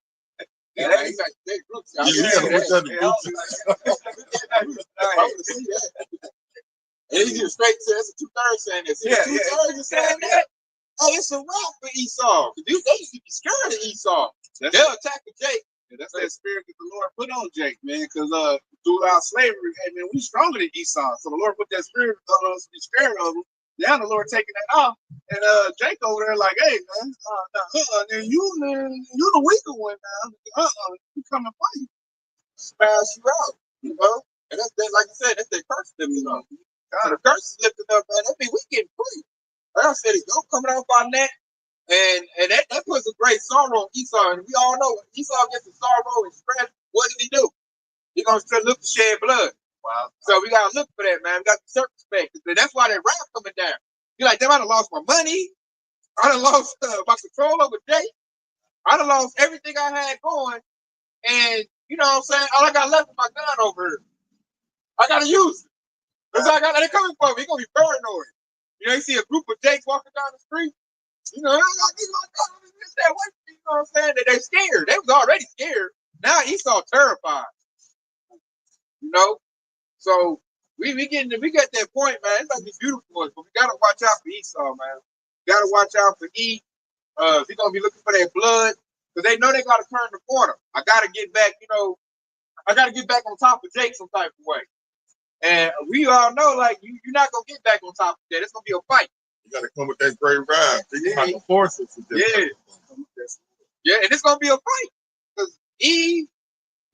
Yeah, he's like, they groups. And he just straight to it's a 2/3 saying this. Yeah, 2/3 is saying that. Oh, it's a wrap for Esau. They used to be scared of Esau. They'll attack Jake. That's that spirit that the Lord put on Jake, man, because throughout slavery, hey, man, we stronger than Esau. So the Lord put that spirit on us to be scared of him. Now the Lord taking that off. And Jake over there like, hey, man, then you the weaker one now. You come and fight. Smash you out, you know? And that's that, like I said, that's their curse to me, though. God, the curse is lifted up, man. That means we getting free. Like I said, it's go coming off our neck. And that puts a great sorrow on Esau. And we all know when Esau gets the sorrow and stress, what did he do? He's going to look to shed blood. Wow. So we got to look for that, man. We got to circumspect. That's why that rap coming down. You're like, damn, I done lost my money. I done lost my control over Jake. I done lost everything I had going. And, you know what I'm saying? All I got left is my gun over here. I got to use it. That's all I got. They're coming for me. He's going to be paranoid. You know, you see a group of Jakes walking down the street. You know, I got these that way. You know what I'm saying? That they're scared. They was already scared. Now Esau terrified. You know? So we got that point, man. It's like it's beautiful for us, but we gotta watch out for Esau, man. We gotta watch out for E. He's gonna be looking for that blood. Because they know they gotta turn the corner. I gotta get back, you know, I gotta get back on top of Jake some type of way. And we all know, like, you're not gonna get back on top of that. It's gonna be a fight. You got to come with that great ride. You got to force it. Yeah, and it's going to be a fight. Because E,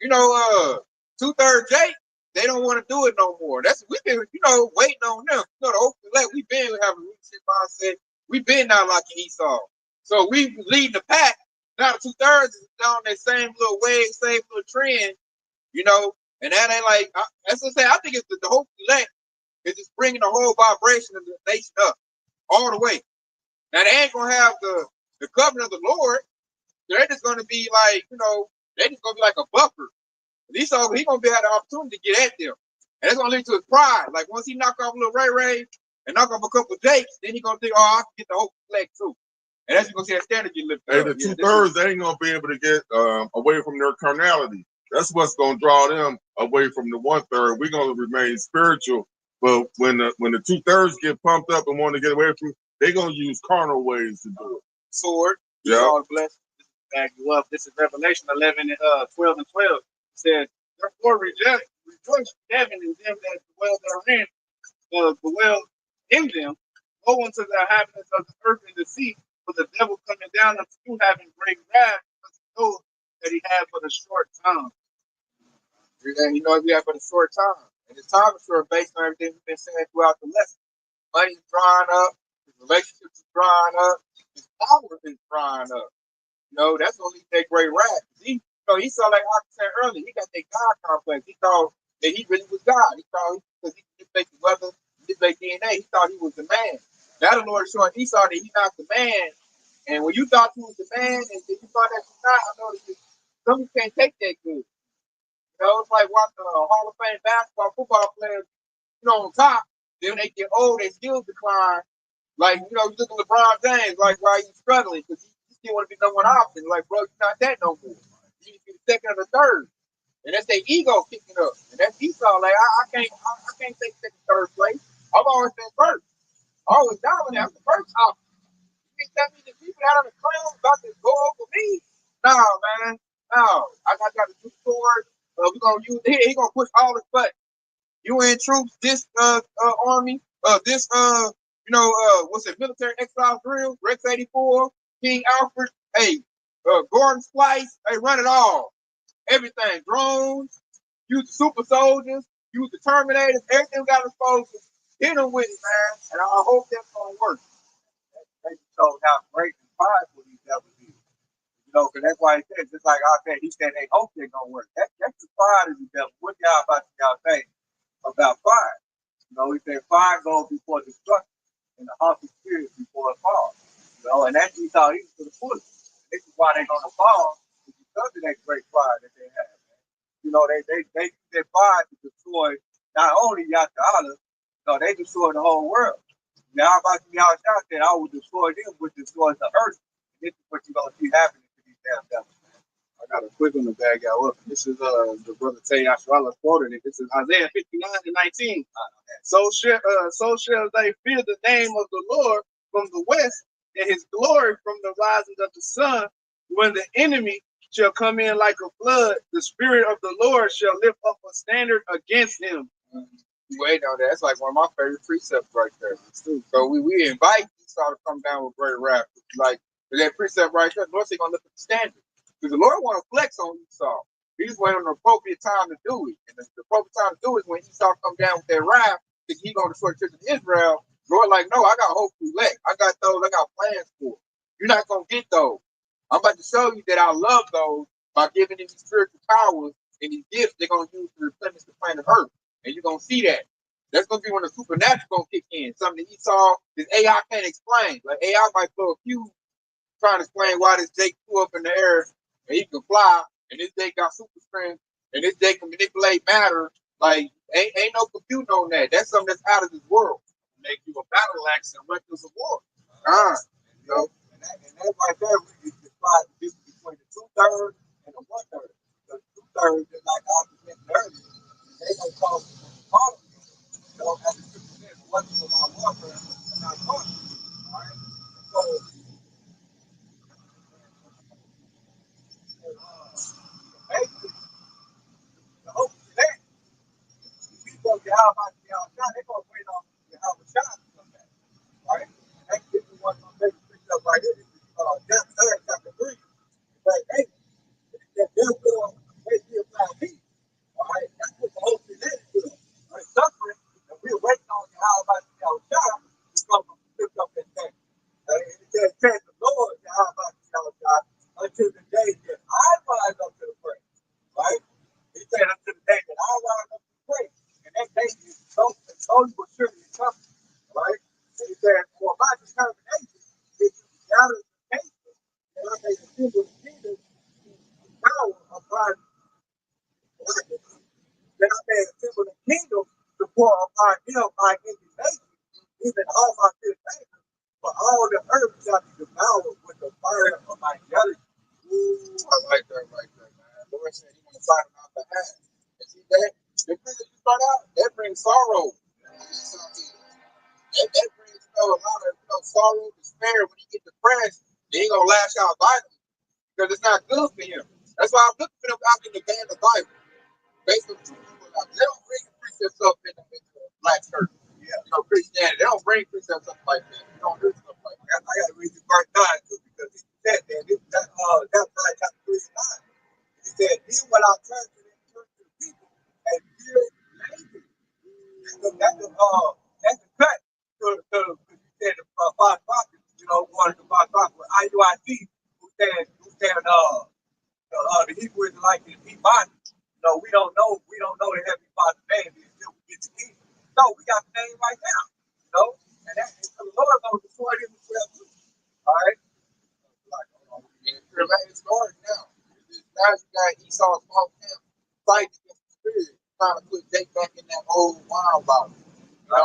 you know, 2/3 Jake, they don't want to do it no more. We've been, you know, waiting on them. You know, the open elect, we've been having a leadership mindset. We've been not liking Esau. So we leading the pack, Now the 2/3 is down that same little wave, same little trend, you know, and that ain't like, that's what I say. I think it's the whole elect is just bringing the whole vibration of the nation up all the way. Now they ain't gonna have the covenant of the Lord. They're just gonna be like, you know, they're just gonna be like a buffer. Esau, he gonna be had the opportunity to get at them, and that's gonna lead to his pride. Like once he knock off a little Ray and knock off a couple of Jakes, then he gonna think, oh, I can get the whole flag too, and that's gonna see that standard get lifted. Hey, the 2/3 they ain't gonna be able to get away from their carnality. That's what's gonna draw them away from the 1/3. We're gonna remain spiritual, but when the 2/3 get pumped up and want to get away from, they gonna use carnal ways to do it. Sword. Yeah. God bless. Back you up. This is Revelation 11 and 12 and 12. It says, therefore rejoice in heaven and them that dwell therein, dwell in them. Go unto the inhabitants of the earth and the sea, for the devil coming down unto you having great wrath, because he knows that he had but a short time. And you know, we have but a short time, and the time is short based on everything we've been saying throughout the lesson. Money's drying up, his relationships are drying up, his power is drying up. You know, that's gonna lead to that great wrath. He, you know, he saw, like I said earlier, he got that God complex. He thought that he really was God. He thought because he could make the weather, make DNA, he thought he was the man. Now the Lord is showing Esau that he's not the man. And when you thought you was the man and you thought that you're not, I know that some people can't take that good. You know, it's like watching a Hall of Fame basketball, football players, you know, on top. Then when they get old, their skills decline. Like, you know, you look at LeBron James, like, why he's struggling, because he still want to be number one option. Like, bro, you're not that no more. You need to be the second or the third. And that's their ego kicking up. And that's Esau. Like, I can't take second, third place. I've always been first. I always dominate. I'm the first option. You can't tell me the people out on the crown about to go over me. No, man. No. I got the two swords. We're going to use it. He's going to push all his buttons. UN troops, this army, this what's it, military exile drill, Rex 84, King Alfred, hey, Gordon Splice, hey, run it all. Everything, drones, use the super soldiers, use the Terminators, everything got exposed. Hit them with it, man. And I hope that's gonna work. They showed how great and powerful these devils is. You know, because that's why he said, just like I said, he said they hope they're gonna work. That's the pride of the devil. What y'all about y'all say about fire? You know, he said fire goes before destruction and the haughty spirit before it falls. You know, and that's he thought he was for the fullest. This is why they're gonna fall, because of that great fire that they have. Man. You know, they use that fire to destroy not only Yasha, no, they destroy the whole world. Now about to be out said, I will destroy them, which destroys the earth. And this is what you're gonna see happening to these damn devils. I got a quick one to bag y'all up. This is the brother Tay Ashrala quoted it. This is Isaiah 59 and 19. So shall they fear the name of the Lord from the west, and his glory from the rising of the sun. When the enemy shall come in like a flood, the spirit of the Lord shall lift up a standard against him. Wait on that. That's like one of my favorite precepts right there. So we invite Esau to come down with great wrath. Like that precept right there, the Lord's gonna look at the standard. Because the Lord want to flex on Esau. He's waiting on the appropriate time to do it. And the appropriate time to do it is when Esau come down with that wrath, thinking he's going to destroy the children of Israel. The Lord like, no, I got hope for elect. I got those, I got plans for. You're not going to get those. I'm about to show you that I love those by giving them these spiritual powers and these gifts they're going to use to replenish the planet Earth. And you're going to see that. That's going to be when the supernatural going to kick in. Something that Esau, his AI can't explain. Like AI might blow a fuse trying to explain why this Jake flew up in the air and he can fly, and this Jake got super strength, and this Jake can manipulate matter. Like, ain't no computing on that. That's something that's out of this world. Make you a battle axe and weapons of war. You know, and that's right there, we describe the difference between the 2/3 and the 1/3. The 2/3, just like I mentioned earlier, they gonna cause part of you. You know, as the scripture says, what is about warfare and not part. All right. So basically, the hope is that the people of Yahweh, they're gonna wait on Yahweh to come back. Right? And that's this is what's gonna make it up right here. This is Jeremiah chapter 3. Like, hey, therefore, they still find peace. All right, that's what the hope is in. We're suffering, and we're waiting on Yahweh to come lift up that thing. said, for my determination, if you gather the nation, and I may assemble the kingdom, power upon then I may assemble the kingdom to pour upon him my indignation, even all my good favor. For all the earth shall be devoured with the fire of my jealousy. Ooh, I like that right there, man. Lord said he want to fight on our behalf. And see that? The thing that you start out, that brings sorrow. That brings a lot of sorrow, despair. When he get depressed, then he gonna lash out violently because it's not good for him. That's why I'm looking for them out in the band of Bible. Based on truth, they don't bring precepts up in the black church. Yeah. Christianity, they don't bring precepts up like that. They don't do stuff like that. I got to read the verse 9 too because he said that. That's chapter 3 and 9. He said, "Then when I turn to the people and feel lazy." That's the cut to you said the false prophets, one of the false prophets, IUIC, who said the Hebrew is like the deep body. We don't know the heavenly Father's name until we get to him. So we got the name right now, and the Lord knows the story in the 12 too. All right. It's hard now. Now you got Esau's small camp fighting against the spirit, trying to put Jake back in that old wild bottle.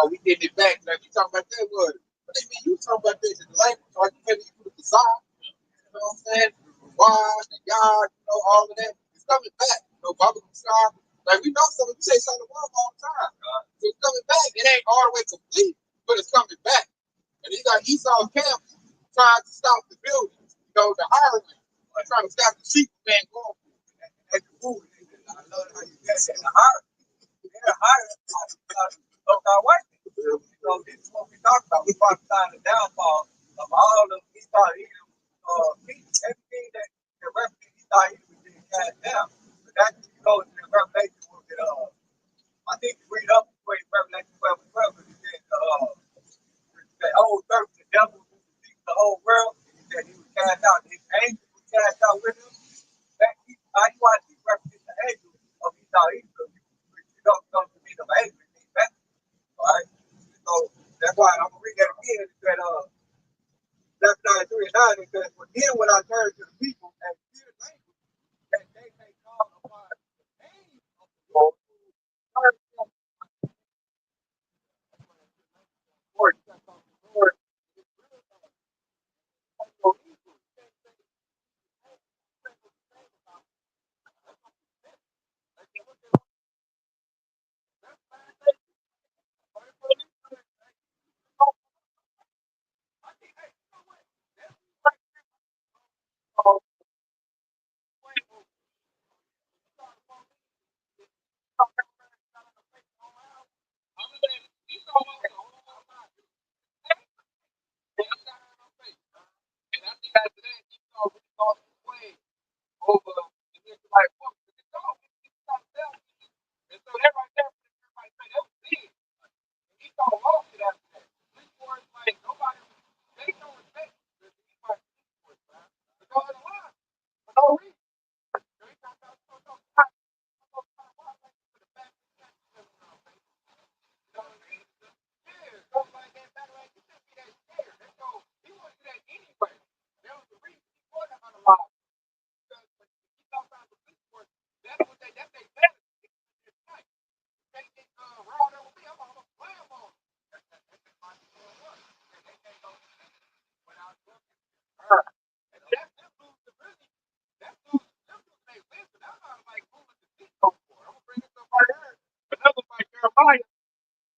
We getting it back. Like you talking about that word. But they mean you talking about this in the language, or you can't even put the song. You know what I'm saying? The wine, the yard, all of that. It's coming back. Bubble song. Like we know something, we say something all the time. So it's coming back. It ain't all the way complete, but it's coming back. And you got Esau's camp trying to stop the buildings, the hiring, trying to stop the sheep man going at the movie. I love how you get it. They're hiring white people. This is what we talk about. We prophesy the downfall of all of Esau, everything that represents Esau was being cast down. But that goes to the Revelation. I think you read up to Revelation 12 and 12, because it said the old serpent, the devil who deceived the whole world, he said he was cast out. His angels were cast out with him. You want to represent the angels of Esau. You don't to be the angels. All right. So that's why I'm gonna read that again. It said, chapter 3 and 9. It says, "But then when I turn to the people and hear language, that they may call upon the name of the Lord, turn from the Lord, Lord,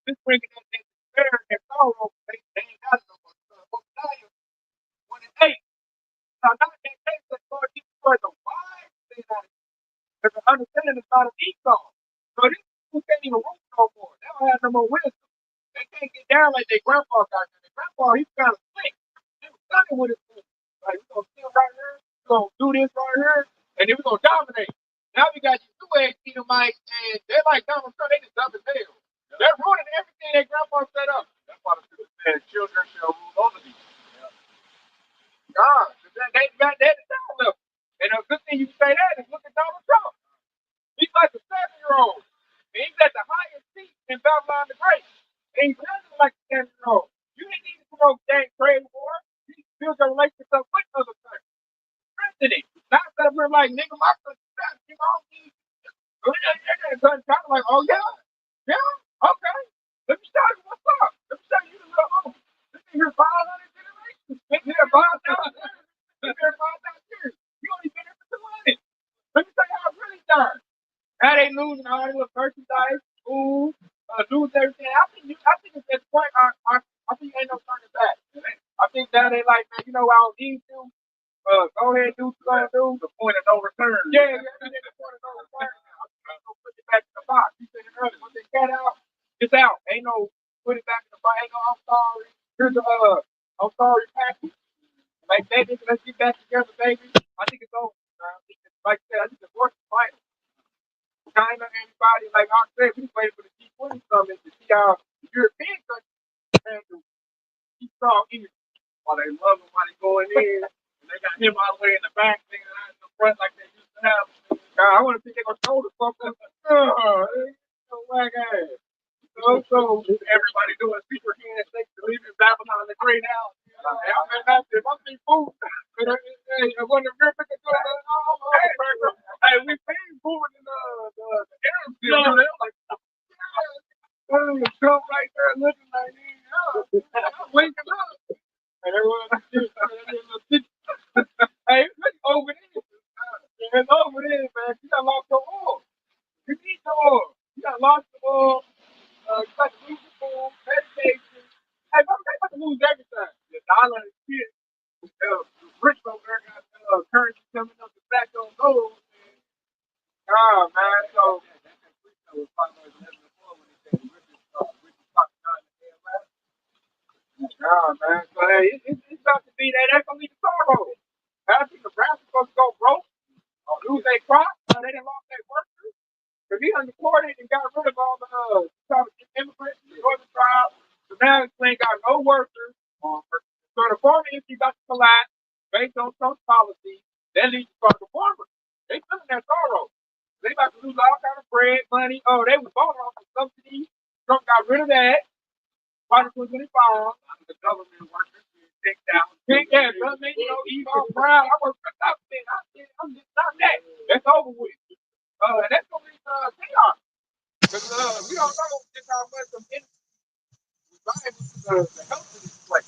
this bringing up that despair and sorrow. They ain't got no more. When it takes, now not that takes that Lord Jesus Christ a wise thing out of it. Because the understanding is not of Esau. So these people can't even root no more. They don't have no more wisdom. They can't get down like their grandpa got there. Their grandpa, he's kind of slick. He was stunning with his food. Like, we're going to steal right here, we're going to do this right here, and then we're going to dominate. Now we got these two egg Edomites, and they're like Donald Trump, they just dumb as hell. They're ruining everything their grandpa set up. That's why the scripture says children shall rule over these. God, they got that down level. And a good thing you say that is look at Donald Trump. He's like a 7-year-old. And he's at the highest seat in Babylon the Great. And he's living like a 7-year-old. You didn't need to broke gang trade war. You build your relationship up with other countries. Strengthen it. Not that we're like, nigga, my country, you know, kind of like, oh yeah, okay. Let me show you what's up. Let me show you the little home. This been here 500 generations. Been here 5,000 years. Been here 5,000 years. You only been here for 200. Let me tell you how it really done. Now they losing all their little merchandise, food, lose everything. I think at this point, I think ain't no turning back. I think now they like, man, you know what I don't need to. Go ahead, do what you gonna do. The point of no return. Yeah, the point of no return. Ain't no put it back in the box. You said it earlier. When they cat out, it's out. Ain't no put it back in the box. Ain't no I'm sorry. Here's the I'm sorry package. Like baby, let's get back together, baby. I think it's over. I think it's, like I said, I think the worst is final. China, everybody, like I said, we waiting for the G20 summit to see how the European countries can do. Keep strong energy while they love them while they going in. And they got him all the way in the back, nigga, not in the front like they used to have. I want to see they gonna shoulder something. So whack ass. So everybody doing secret handshakes to leave in Babylon the Great House. I'm see food. I wonder if you're picking hey, we seen food in the Arab still. They're like, Trump right there looking like, I'm waking up. And everyone, hey, it's over there. It's over there, man. You got lost your oil. You need your oil. You got lost your oil. You got to lose your oil, medication. Hey, they about to lose everything. The dollar is shit. Rich over there got currency coming up the back on those. Oh, man. So, oh, man. So, hey, it's about to be that. That's going to be the sorrow. I think the Browns are supposed to go broke or lose their crop. They didn't lost their workers. Because he undeported and got rid of all the immigrants, the northern tribes. So now he ain't got no workers. So the farm industry about to collapse based on Trump's policy. That leads to the farmers. They feeling that sorrow. They about to lose all kind of bread, money. Oh, they was bought off the subsidies. Trump got rid of that. By 2025, the government workers take down. Yeah, government, you know, eat off brown. I work for nothing. I'm just not that. That's over with. And that's gonna be chaos. Because we don't know just how much of it is driving the health of this place.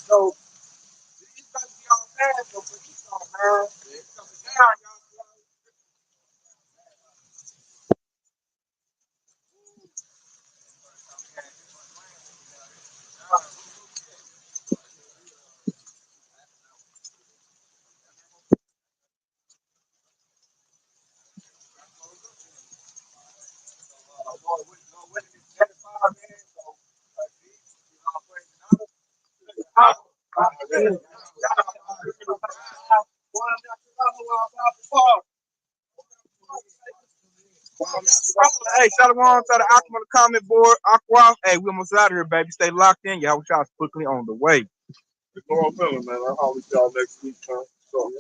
So it's gonna be all bad, but it's all bad. It's coming down, y'all. Hey, Shalom to the Aqua comment board. Aqua. Hey, we almost out of here, baby. Stay locked in. Y'all quickly on the way. It's Laurel Miller, man. I'll holler at y'all next week, man. So,